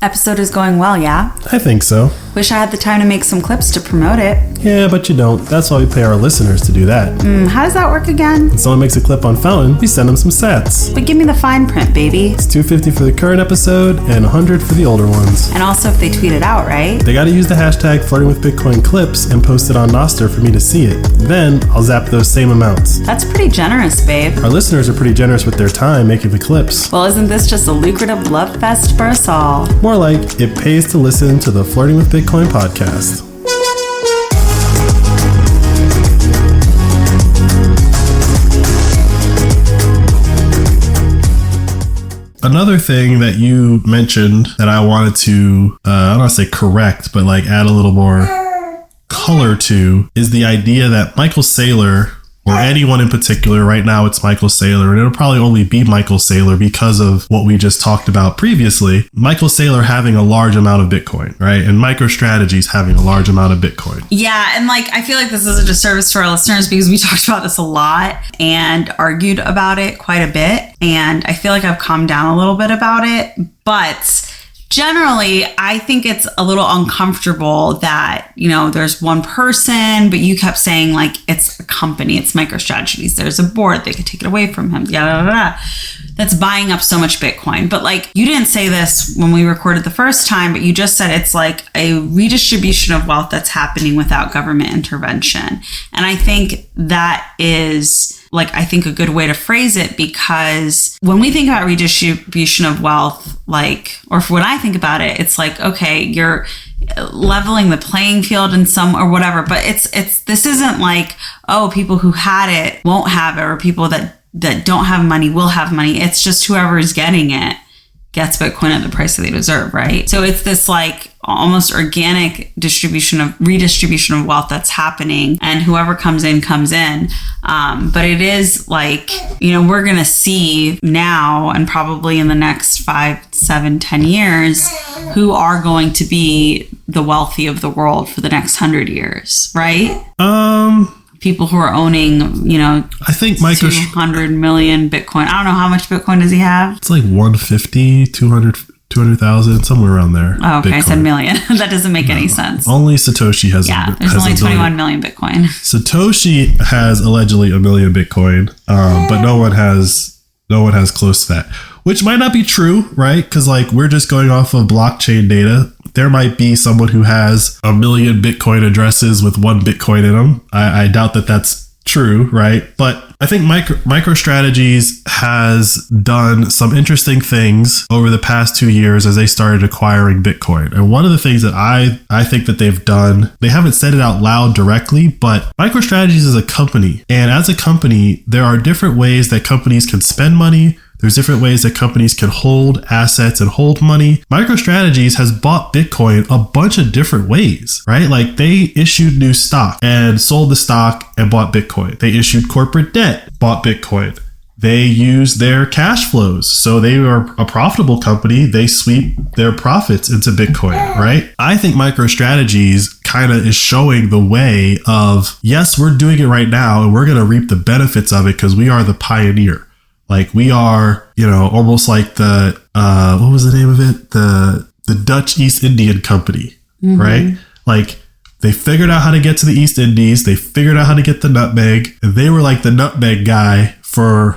Episode is going well, yeah? I think so. Wish I had the time to make some clips to promote it. Yeah, but you don't. That's why we pay our listeners to do that. How does that work again? When someone makes a clip on Fountain, we send them some sats. But give me the fine print, baby. It's $250 for the current episode and $100 for the older ones. And also if they tweet it out, right? They gotta use the hashtag Flirting with Bitcoin clips and post it on Nostr for me to see it. Then I'll zap those same amounts. That's pretty generous, babe. Our listeners are pretty generous with their time making the clips. Well, isn't this just a lucrative love fest for us all? More like it pays to listen to the Flirting with Bitcoin podcast. Another thing that you mentioned that I wanted to, I don't want to say correct, but like add a little more color to is the idea that Michael Saylor, or anyone in particular, right now it's Michael Saylor, and it'll probably only be Michael Saylor because of what we just talked about previously. Michael Saylor having a large amount of Bitcoin, right? And MicroStrategy's having a large amount of Bitcoin. Yeah, and like I feel like this is a disservice to our listeners because we talked about this a lot and argued about it quite a bit. And I feel like I've calmed down a little bit about it. But generally, I think it's a little uncomfortable that, there's one person, but you kept saying like it's a company, it's MicroStrategies, there's a board, they could take it away from him, that's buying up so much Bitcoin. But like you didn't say this when we recorded the first time, but you just said it's like a redistribution of wealth that's happening without government intervention. And I think that is a good way to phrase it, because when we think about redistribution of wealth, or when I think about it, it's like, okay, you're leveling the playing field in some or whatever, but this isn't like, oh, people who had it won't have it, or people that don't have money will have money. It's just whoever is getting it gets Bitcoin at the price that they deserve, right? So it's this like almost organic redistribution of wealth that's happening, and whoever comes in. But it is like, we're going to see now and probably in the next 5, 7, 10 years, who are going to be the wealthy of the world for the next 100 years, right? People who are owning, I think 200 million Bitcoin. I don't know how much Bitcoin does he have. It's like 150, 200,000, somewhere around there. Oh, okay. Bitcoin. I said million. That doesn't make any sense. Only Satoshi has. Yeah, there's only 21 million Bitcoin. Satoshi has allegedly 1 million Bitcoin, but no one has close to that. Which might not be true, right? Because we're just going off of blockchain data. There might be someone who has 1 million Bitcoin addresses with 1 Bitcoin in them. I doubt that that's true, right? But I think MicroStrategies has done some interesting things over the past 2 years as they started acquiring Bitcoin. And one of the things that I think that they've done, they haven't said it out loud directly, but MicroStrategies is a company. And as a company, there are different ways that companies can spend money. There's different ways that companies can hold assets and hold money. MicroStrategies has bought Bitcoin a bunch of different ways, right? Like they issued new stock and sold the stock and bought Bitcoin. They issued corporate debt, bought Bitcoin. they use their cash flows. So they are a profitable company. They sweep their profits into Bitcoin, right? I think MicroStrategies kind of is showing the way of, yes, we're doing it right now and we're going to reap the benefits of it because we are the pioneer. Like we are, almost like the, what was the name of it? The Dutch East Indian Company, right? Like they figured out how to get to the East Indies. They figured out how to get the nutmeg. And they were like the nutmeg guy for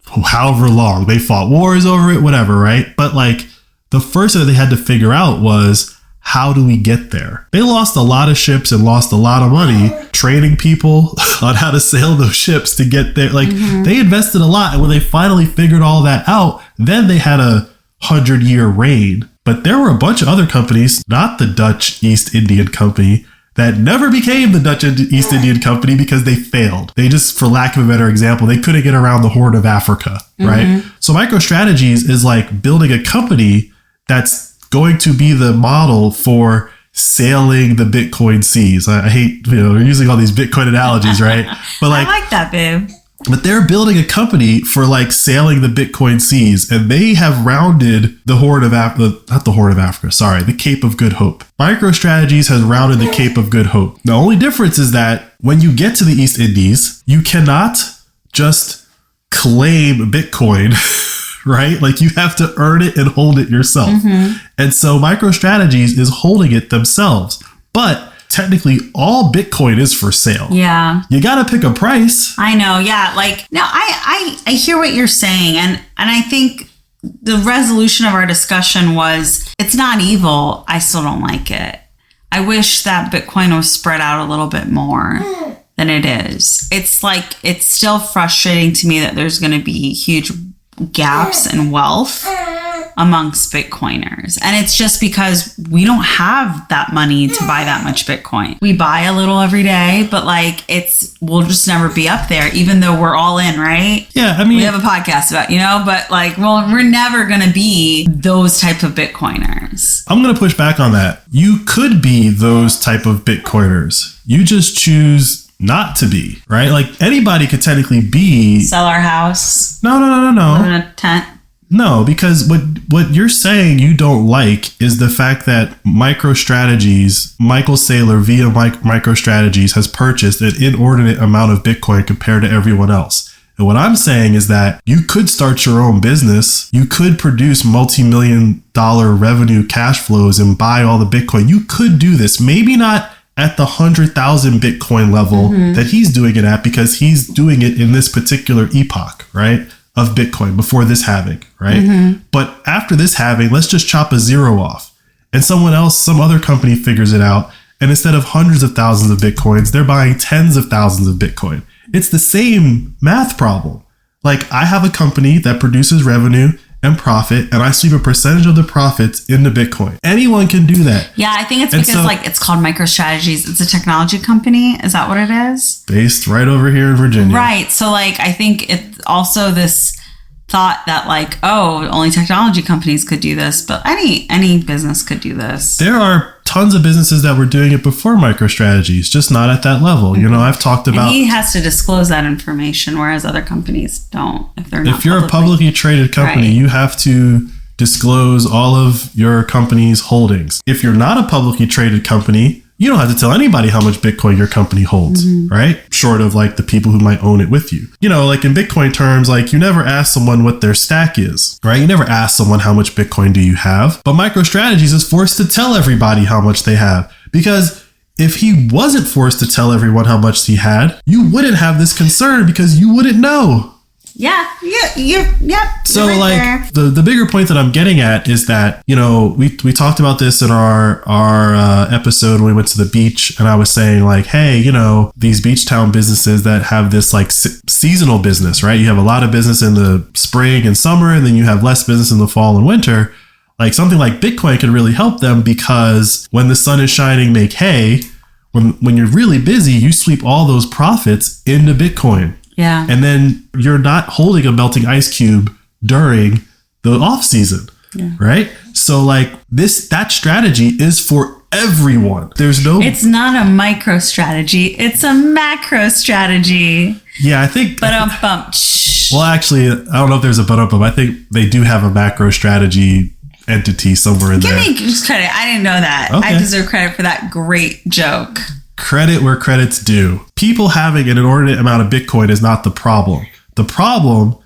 however long. They fought wars over it, whatever, right? But like the first thing that they had to figure out was, how do we get there? They lost a lot of ships and lost a lot of money training people on how to sail those ships to get there. Like they invested a lot. And when they finally figured all that out, then they had a 100-year reign. But there were a bunch of other companies, not the Dutch East Indian Company, that never became the Dutch East Indian Company because they failed. They just, for lack of a better example, they couldn't get around the Horn of Africa, right? So MicroStrategies is like building a company that's going to be the model for sailing the Bitcoin seas. I hate, we're using all these Bitcoin analogies, right? But like, I like that, babe. But they're building a company for like sailing the Bitcoin seas, and they have rounded the Horn of Africa, not the Horn of Africa, sorry, the Cape of Good Hope. MicroStrategies has rounded the Cape of Good Hope. The only difference is that when you get to the East Indies, you cannot just claim Bitcoin, right? Like you have to earn it and hold it yourself. And so MicroStrategies is holding it themselves. But technically all Bitcoin is for sale. Yeah. You got to pick a price. I know. Yeah. Like, no, I hear what you're saying. And I think the resolution of our discussion was, it's not evil. I still don't like it. I wish that Bitcoin was spread out a little bit more than it is. It's like, it's still frustrating to me that there's going to be huge gaps in wealth amongst Bitcoiners. And it's just because we don't have that money to buy that much Bitcoin. We buy a little every day, but like we'll just never be up there, even though we're all in, right? Yeah, I mean, we have a podcast about, but like, well, we're never going to be those type of Bitcoiners. I'm going to push back on that. You could be those type of Bitcoiners. You just choose not to be, right? Like anybody could technically be. Sell our house. No. Live in a tent. No, because what you're saying you don't like is the fact that MicroStrategies, Michael Saylor via MicroStrategies has purchased an inordinate amount of Bitcoin compared to everyone else. And what I'm saying is that you could start your own business. You could produce multi-million-dollar revenue cash flows and buy all the Bitcoin. You could do this. Maybe not at the 100,000 Bitcoin level that he's doing it at, because he's doing it in this particular epoch, right? Of Bitcoin before this halving, right? But after this halving, let's just chop a zero off. And someone else, some other company figures it out. And instead of hundreds of thousands of Bitcoins, they're buying tens of thousands of Bitcoin. It's the same math problem. Like I have a company that produces revenue and profit, and I sweep a percentage of the profits into Bitcoin. Anyone can do that. Yeah, I think it's because it's called MicroStrategies. It's a technology company. Is that what it is? Based right over here in Virginia. Right. So like, I think it's also this thought that like, oh, only technology companies could do this, but any business could do this. There are tons of businesses that were doing it before MicroStrategies, just not at that level. I've talked about. And he has to disclose that information, whereas other companies don't. If you're a publicly traded company, you have to disclose all of your company's holdings. If you're not a publicly traded company, you don't have to tell anybody how much Bitcoin your company holds, right? Short of like the people who might own it with you. Like in Bitcoin terms, like you never ask someone what their stack is, right? You never ask someone how much Bitcoin do you have. But MicroStrategies is forced to tell everybody how much they have, because if he wasn't forced to tell everyone how much he had, you wouldn't have this concern because you wouldn't know. Yeah. So like the bigger point that I'm getting at is that, we talked about this in our episode when we went to the beach, and I was saying like, hey, these beach town businesses that have this like seasonal business, right? You have a lot of business in the spring and summer, and then you have less business in the fall and winter. Like something like Bitcoin could really help them, because when the sun is shining, make hay. When you're really busy, you sweep all those profits into Bitcoin. Yeah. And then you're not holding a melting ice cube during the off season, right? So like that strategy is for everyone. It's not a micro strategy. It's a macro strategy. Yeah, I think. But Well, actually, I don't know if there's a but, but I think they do have a macro strategy entity somewhere in there. Give me just credit. I didn't know that. Okay. I deserve credit for that great joke. Credit where credit's due. People having an inordinate amount of Bitcoin is not the problem. The problem,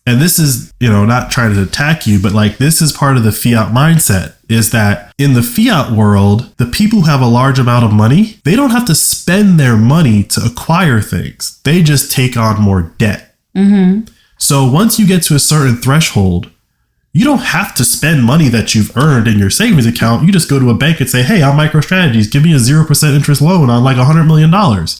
and this is, not trying to attack you, but like this is part of the fiat mindset, is that in the fiat world, the people who have a large amount of money, they don't have to spend their money to acquire things. They just take on more debt. Mm-hmm. So once you get to a certain threshold, you don't have to spend money that you've earned in your savings account. You just go to a bank and say, hey, I'm MicroStrategies. Give me a 0% interest loan on like $100 million.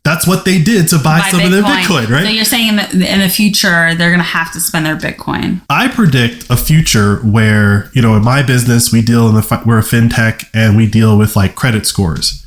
That's what they did to buy some of their Bitcoin, right? So you're saying in the future, they're going to have to spend their Bitcoin. I predict a future where, in my business, we're a fintech and we deal with like credit scores.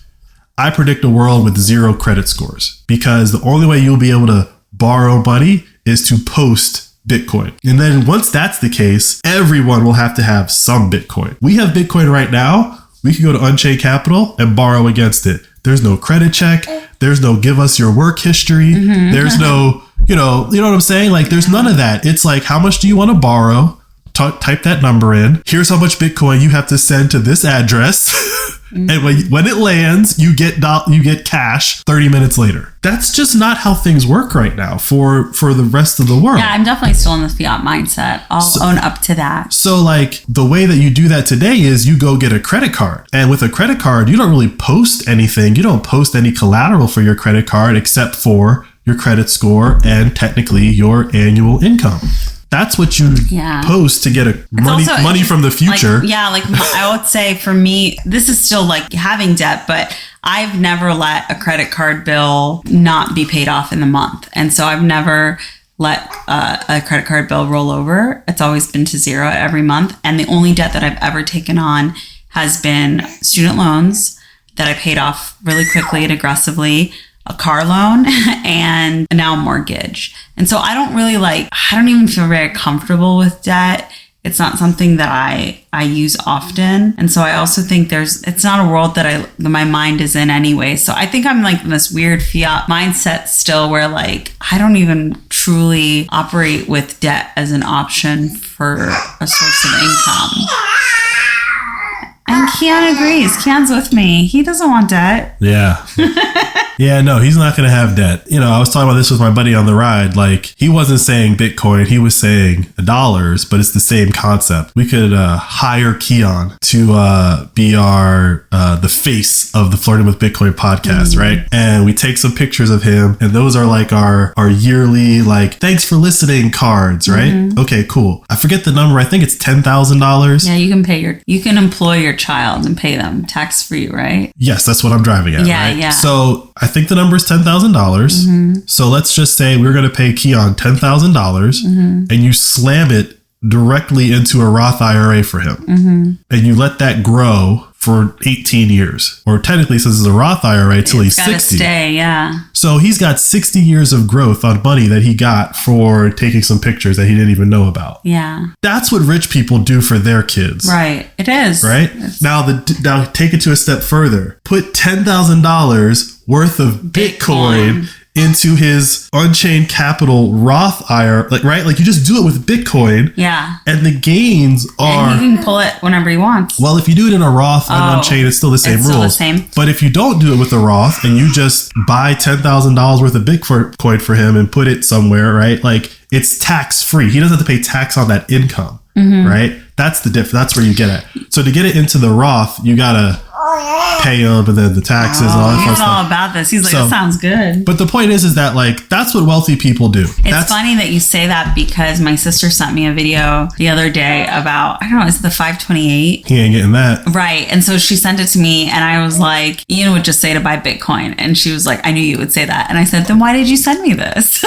I predict a world with 0 credit scores because the only way you'll be able to borrow money is to post Bitcoin. And then once that's the case, everyone will have to have some Bitcoin. We have Bitcoin right now. We can go to Unchained Capital and borrow against it. There's no credit check. There's no give us your work history. Mm-hmm. There's no, you know what I'm saying? Like there's none of that. It's like, how much do you want to borrow? Type that number in. Here's how much Bitcoin you have to send to this address. And when it lands, you get cash 30 minutes later. That's just not how things work right now for the rest of the world. Yeah, I'm definitely still in the fiat mindset. I'll own up to that. So like the way that you do that today is you go get a credit card. And with a credit card, you don't really post anything. You don't post any collateral for your credit card except for your credit score and technically your annual income. That's what you post to get money from the future. I would say for me, this is still like having debt, but I've never let a credit card bill not be paid off in the month. And so I've never let a credit card bill roll over. It's always been to 0 every month. And the only debt that I've ever taken on has been student loans that I paid off really quickly and aggressively, a car loan, and now a mortgage. And so I don't even feel very comfortable with debt. It's not something that I use often. And so I also think it's not a world that my mind is in anyway. So I think I'm like in this weird fiat mindset still where like, I don't even truly operate with debt as an option for a source of income. And Keon agrees. Keon's with me. He doesn't want debt. Yeah. Yeah, no, he's not going to have debt. I was talking about this with my buddy on the ride. Like, he wasn't saying Bitcoin. He was saying dollars, but it's the same concept. We could hire Keon to be the face of the Flirting with Bitcoin podcast, right? And we take some pictures of him, and those are like our yearly, like, thanks for listening cards, right? Mm-hmm. Okay, cool. I forget the number. I think it's $10,000. Yeah, you can employ your child and pay them tax-free, right? Yes, that's what I'm driving at, right? Yeah. So I think the number is $10,000. Mm-hmm. So let's just say we're going to pay Keon $10,000 and you slam it directly into a Roth IRA for him. Mm-hmm. And you let that grow for 18 years. Or technically, since it's a Roth IRA till he's 60. Stay, yeah. So he's got 60 years of growth on money that he got for taking some pictures that he didn't even know about. Yeah. That's what rich people do for their kids. Right. It is. Right? Now take it to a step further. Put $10,000 worth of Bitcoin into his Unchained Capital Roth IRA, right? Like you just do it with Bitcoin. Yeah. And the gains are... And he can pull it whenever he wants. Well, if you do it in a Roth and Unchained, it's still the same rules. Still the same. But if you don't do it with a Roth and you just buy $10,000 worth of Bitcoin for him and put it somewhere, right? Like it's tax free. He doesn't have to pay tax on that income, right? That's the difference. That's where you get it. So to get it into the Roth, you got to pay him and then the taxes and all that stuff. He's all about this. He's like, that sounds good. But the point is that like, that's what wealthy people do. It's funny that you say that because my sister sent me a video the other day about, I don't know, is it the 528? He ain't getting that. Right. And so she sent it to me and I was like, Ian would just say to buy Bitcoin. And she was like, I knew you would say that. And I said, then why did you send me this?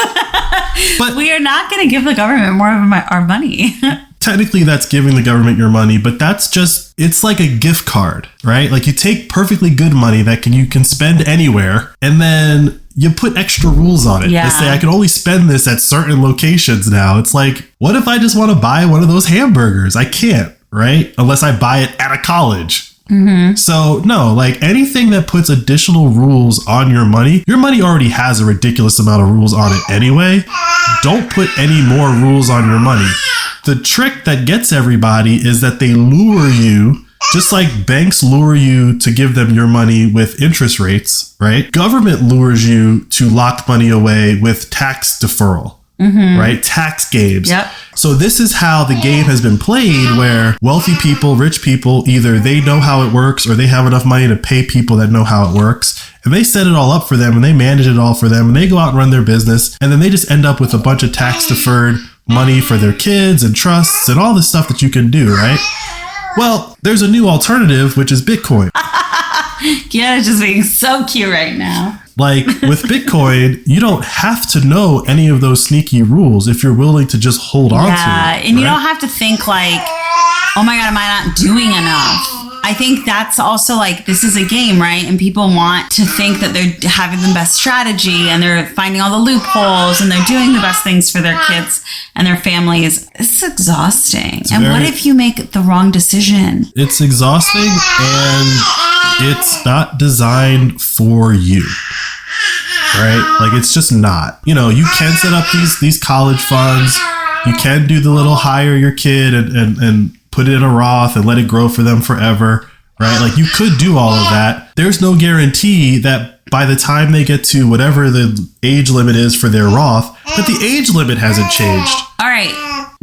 But we are not going to give the government more of our money. Technically, that's giving the government your money, but that's just, it's like a gift card, right? Like you take perfectly good money that you can spend anywhere, and then you put extra rules on it. Yeah. They say, I can only spend this at certain locations now. It's like, what if I just want to buy one of those hamburgers? I can't, right? Unless I buy it at a college. Mm-hmm. So no, like anything that puts additional rules on your money already has a ridiculous amount of rules on it anyway. don't put any more rules on your money. The trick that gets everybody is that they lure you, just like banks lure you to give them your money with interest rates, right? Government lures you to lock money away with tax deferral. Right? Tax games. Yep. So this is how the game has been played, where wealthy people, rich people, either they know how it works or they have enough money to pay people that know how it works. And they set it all up for them and they manage it all for them and they go out and run their business. And then they just end up with a bunch of tax deferred money for their kids and trusts and all the stuff that you can do, right? Well, there's a new alternative, which is Bitcoin. Kiana's just being so cute right now. Like with Bitcoin, you don't have to know any of those sneaky rules if you're willing to just hold on to it. Yeah, and you don't have to think like, oh my God, am I not doing enough? I think that's also like, this is a game, right? And people want to think that they're having the best strategy and they're finding all the loopholes and they're doing the best things for their kids and their families. It's exhausting. What if you make the wrong decision? It's exhausting and it's not designed for you. Right? Like it's just not. You know, you can set up these college funds. You can do the little hire your kid and put it in a Roth and let it grow for them forever. Right? Like you could do all of that. There's no guarantee that by the time they get to whatever the age limit is for their Roth, that the age limit hasn't changed. All right.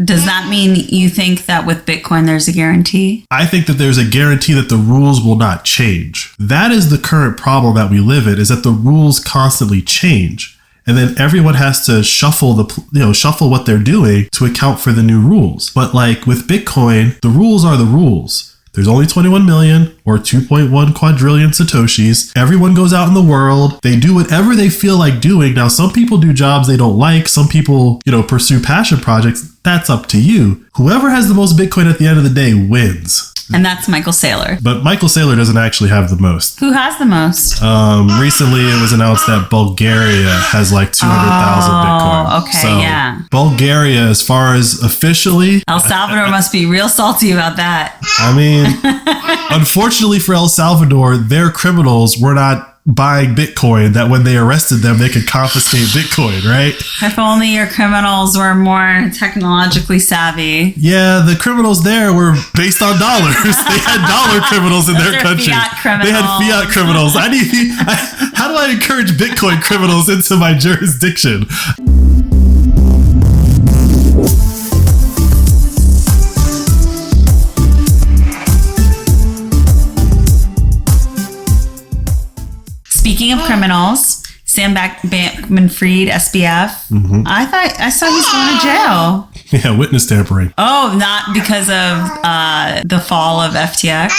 Does that mean you think that with Bitcoin there's a guarantee? I think that there's a guarantee that the rules will not change. That is the current problem that we live in, is that the rules constantly change. And then everyone has to shuffle what they're doing to account for the new rules. But like with Bitcoin, the rules are the rules. There's only 21 million or 2.1 quadrillion Satoshis. Everyone goes out in the world. They do whatever they feel like doing. Now, some people do jobs they don't like. Some people, pursue passion projects. That's up to you. Whoever has the most Bitcoin at the end of the day wins. And that's Michael Saylor. But Michael Saylor doesn't actually have the most. Who has the most? Recently, it was announced that Bulgaria has like 200,000 Bitcoin. Okay, so yeah. Bulgaria, as far as officially... El Salvador must be real salty about that. I mean, unfortunately for El Salvador, their criminals were not buying Bitcoin, that when they arrested them, they could confiscate Bitcoin, right? If only your criminals were more technologically savvy. Yeah, the criminals there were based on dollars. They had dollar criminals in their country. Fiat criminals. They had fiat criminals. How do I encourage Bitcoin criminals into my jurisdiction? Speaking of criminals, Sam Bankman-Fried, SBF, I saw he's going to jail. Yeah, witness tampering. Oh, not because of the fall of FTX?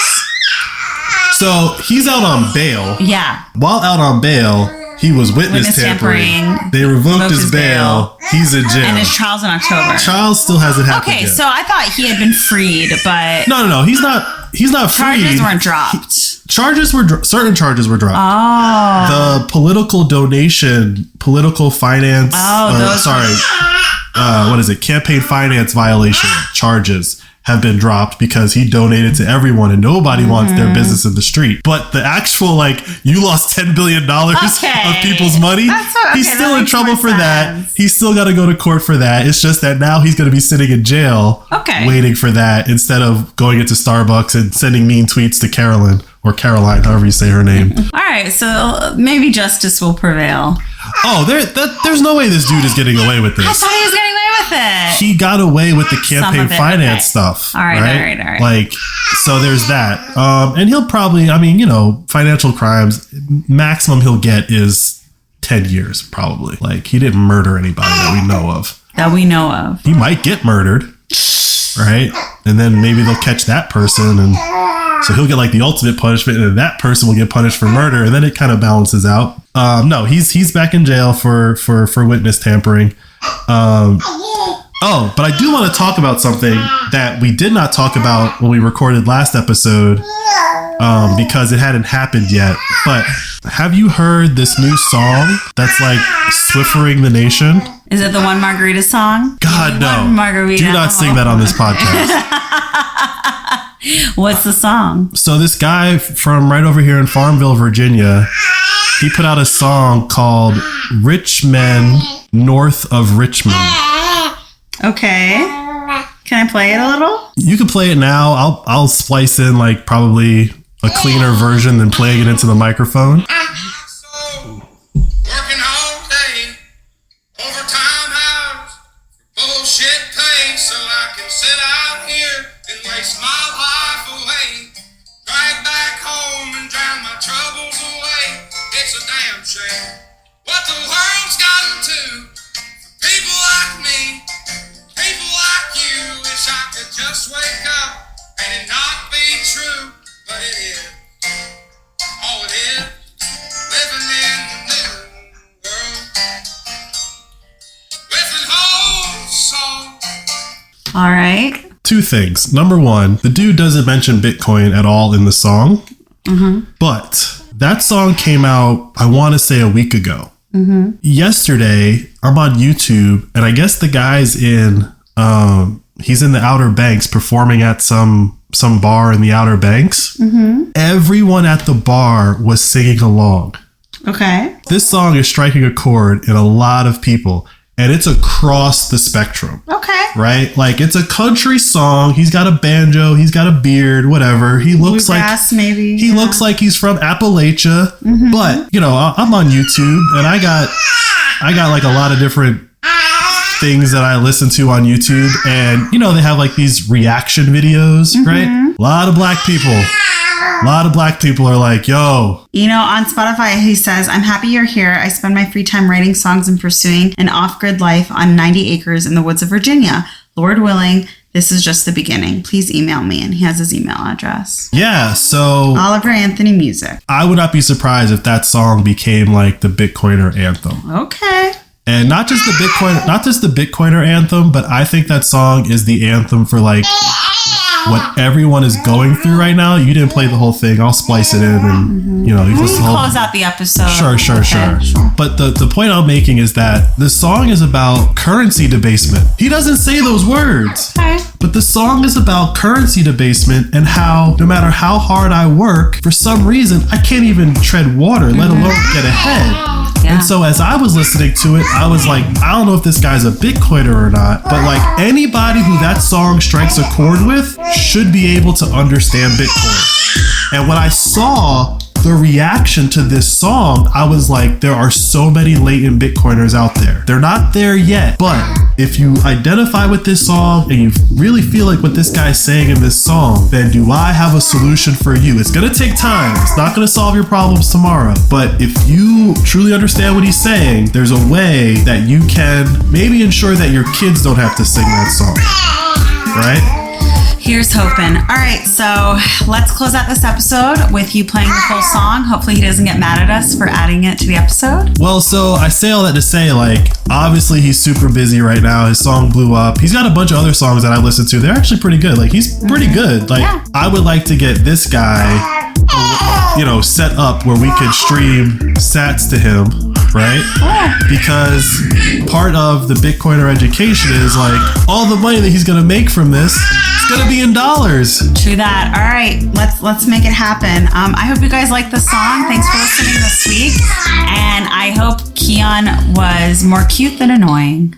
So he's out on bail. Yeah. While out on bail, he was witness tampering. They revoked his bail. He's in jail. And his trial's in October. Trial still hasn't happened yet. So I thought he had been freed, but... No. He's not freed. Charges weren't dropped. Certain charges were dropped. Oh. The political donation, political finance. Campaign finance violation charges have been dropped because he donated to everyone and nobody wants their business in the street. But the actual, you lost $10 billion of people's money. He's still in trouble for that. He's still got to go to court for that. It's just that now he's going to be sitting in jail waiting for that instead of going into Starbucks and sending mean tweets to Carolyn or Caroline, however you say her name. All right. So maybe justice will prevail. Oh, there's no way this dude is getting away with this. I thought he was getting away with it. He got away with the campaign finance stuff. All right. So there's that. And he'll probably, financial crimes, maximum he'll get is 10 years, probably. He didn't murder anybody that we know of. He might get murdered, right? And then maybe they'll catch that person, and so he'll get the ultimate punishment, and then that person will get punished for murder, and then it kind of balances out. No, he's back in jail for witness tampering. But I do want to talk about something that we did not talk about when we recorded last episode, because it hadn't happened yet. But have you heard this new song that's Swiffering the Nation? Is it the One Margarita song? God, no. One margarita. Do not sing that on this podcast. What's the song? So this guy from right over here in Farmville, Virginia, he put out a song called Rich Men North of Richmond. Okay. Can I play it a little? You can play it now. I'll splice in like probably a cleaner version than playing it into the microphone. Working all day, overtime hours, bullshit pay, so I can sit out here and waste my life away. Drag back home and drown my troubles away. It's a damn shame what the world's gotten to. For people like me, people like you, wish I could just wake up and it not be true, but it is. Oh, it is. Living in the new world with an whole soul. All right. Two things. Number one, the dude doesn't mention Bitcoin at all in the song, but that song came out, I want to say a week ago. Yesterday, I'm on YouTube, and I guess the guy's he's in the Outer Banks performing at some bar in the Outer Banks. Everyone at the bar was singing along. Okay. This song is striking a chord in a lot of people, and it's across the spectrum. Okay. Right? Like, it's a country song. He's got a banjo. He's got a beard, whatever. He looks Bluegrass, maybe. He looks like he's from Appalachia. But, you know, I'm on YouTube, and I got like a lot of different things that I listen to on YouTube. And, you know, they have like these reaction videos, right? A lot of black people. A lot of black people are like, yo. You know, on Spotify, he says, I'm happy you're here. I spend my free time writing songs and pursuing an off-grid life on 90 acres in the woods of Virginia. Lord willing, this is just the beginning. Please email me. And he has his email address. Yeah, so Oliver Anthony Music. I would not be surprised if that song became like the Bitcoiner anthem. Okay. And not just the Bitcoiner anthem, but I think that song is the anthem for like what everyone is going through right now. You didn't play the whole thing. I'll splice it in, and you know, you just close out the episode. Sure. But the point I'm making is that the song is about currency debasement. He doesn't say those words. Okay. But the song is about currency debasement and how no matter how hard I work, for some reason I can't even tread water, let alone get ahead. Yeah. And so as I was listening to it, I was like, I don't know if this guy's a Bitcoiner or not, but like anybody who that song strikes a chord with should be able to understand Bitcoin. And when I saw the reaction to this song, I was like, there are so many latent Bitcoiners out there. They're not there yet, but if you identify with this song and you really feel like what this guy's saying in this song, then do I have a solution for you? It's gonna take time. It's not gonna solve your problems tomorrow. But if you truly understand what he's saying, there's a way that you can maybe ensure that your kids don't have to sing that song, right? Here's hoping. All right, so let's close out this episode with you playing the full song. Hopefully he doesn't get mad at us for adding it to the episode. Well, so I say all that to say, like, obviously he's super busy right now. His song blew up. He's got a bunch of other songs that I listen to. They're actually pretty good. Like, he's pretty good. Like, yeah. I would like to get this guy, you know, set up where we could stream sats to him, right? Because part of the Bitcoiner education is like all the money that he's gonna make from this is gonna be in dollars. True that. All right, let's make it happen. I hope you guys like the song. Thanks for listening this week, and I hope Keon was more cute than annoying.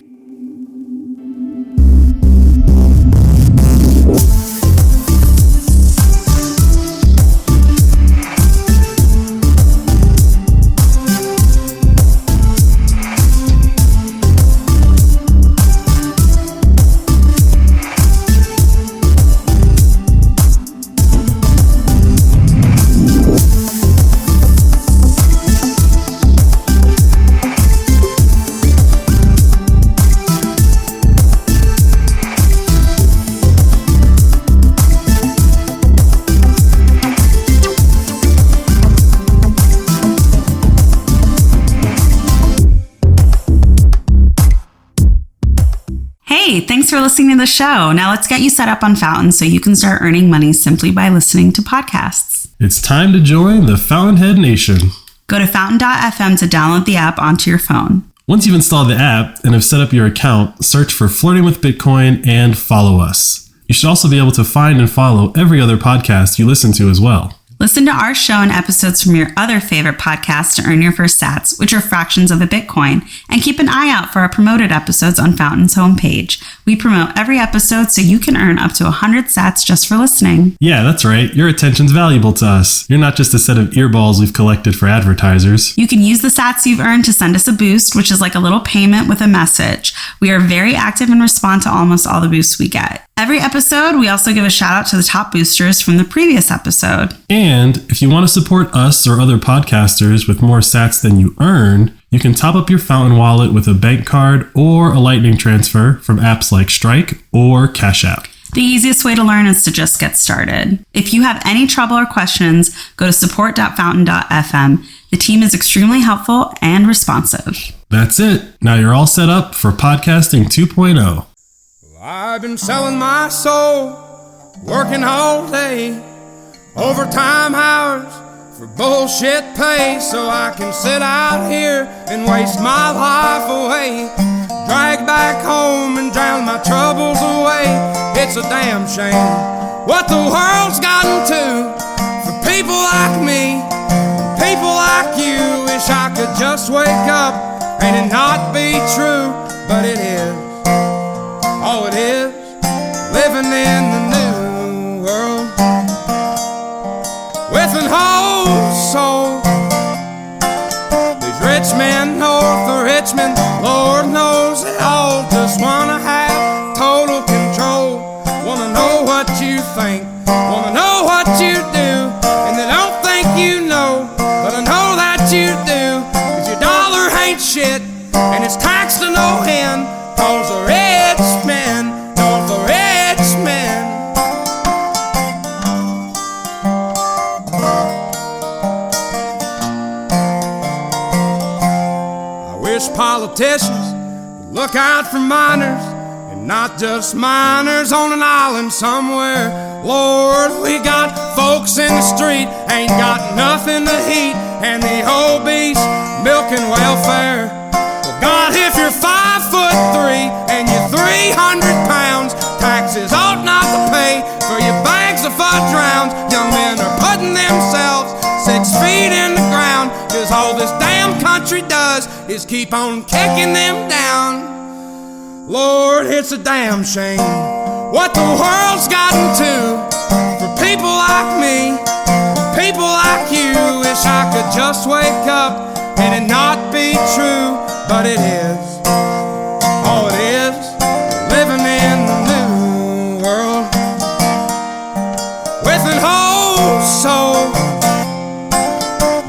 Thanks for listening to the show. Now let's get you set up on Fountain so you can start earning money simply by listening to podcasts. It's time to join the Fountainhead Nation. Go to fountain.fm to download the app onto your phone. Once you've installed the app and have set up your account, search for Flirting with Bitcoin and follow us. You should also be able to find and follow every other podcast you listen to as well. Listen to our show and episodes from your other favorite podcasts to earn your first sats, which are fractions of a Bitcoin, and keep an eye out for our promoted episodes on Fountain's homepage. We promote every episode so you can earn up to 100 sats just for listening. Yeah, that's right. Your attention's valuable to us. You're not just a set of earballs we've collected for advertisers. You can use the sats you've earned to send us a boost, which is like a little payment with a message. We are very active and respond to almost all the boosts we get. Every episode, we also give a shout out to the top boosters from the previous episode. And if you want to support us or other podcasters with more sats than you earn, you can top up your Fountain wallet with a bank card or a lightning transfer from apps like Strike or Cash App. The easiest way to learn is to just get started. If you have any trouble or questions, go to support.fountain.fm. The team is extremely helpful and responsive. That's it. Now you're all set up for Podcasting 2.0. I've been selling my soul, working all day, overtime hours for bullshit pay, so I can sit out here and waste my life away, drag back home and drown my troubles away. It's a damn shame what the world's gotten to for people like me, people like you. Wish I could just wake up and it not be true, but it is. Oh, it is living in the new world with an whole soul. These rich men north of Richmond, Lord knows they all just wanna have total control. Wanna know what you think, wanna know what you do, and they don't think you know, but I know that you do. 'Cause your dollar ain't shit, and it's taxed to no end. 'Cause the rich men, know the rich men. I wish politicians would look out for miners, and not just miners on an island somewhere. Lord, we got folks in the street, ain't got nothing to eat, and the obese milking welfare. God, if you're 5'3" and you're 300 pounds, taxes ought not to pay for your bags of fudge rounds. Young men are putting themselves 6 feet in the ground, 'cause all this damn country does is keep on kicking them down. Lord, it's a damn shame what the world's gotten to for people like me, people like you. Wish I could just wake up and it not be true, but it is. Oh, it is living in the new world with an whole soul.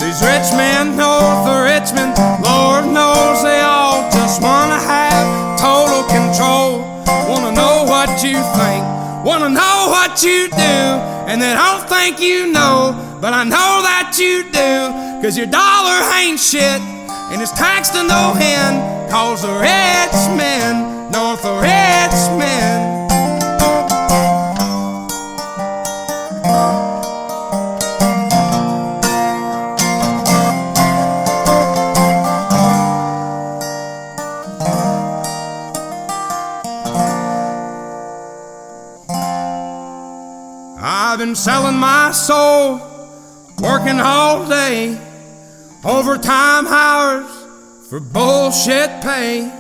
These rich men north of Richmond, Lord knows they all just wanna have total control. Wanna know what you think, wanna know what you do, and they don't think you know, but I know that you do. 'Cause your dollar ain't shit, and it's taxed to no end. 'Cause the rich men, north of rich men. I've been selling my soul, working all day, overtime hours for bullshit pay.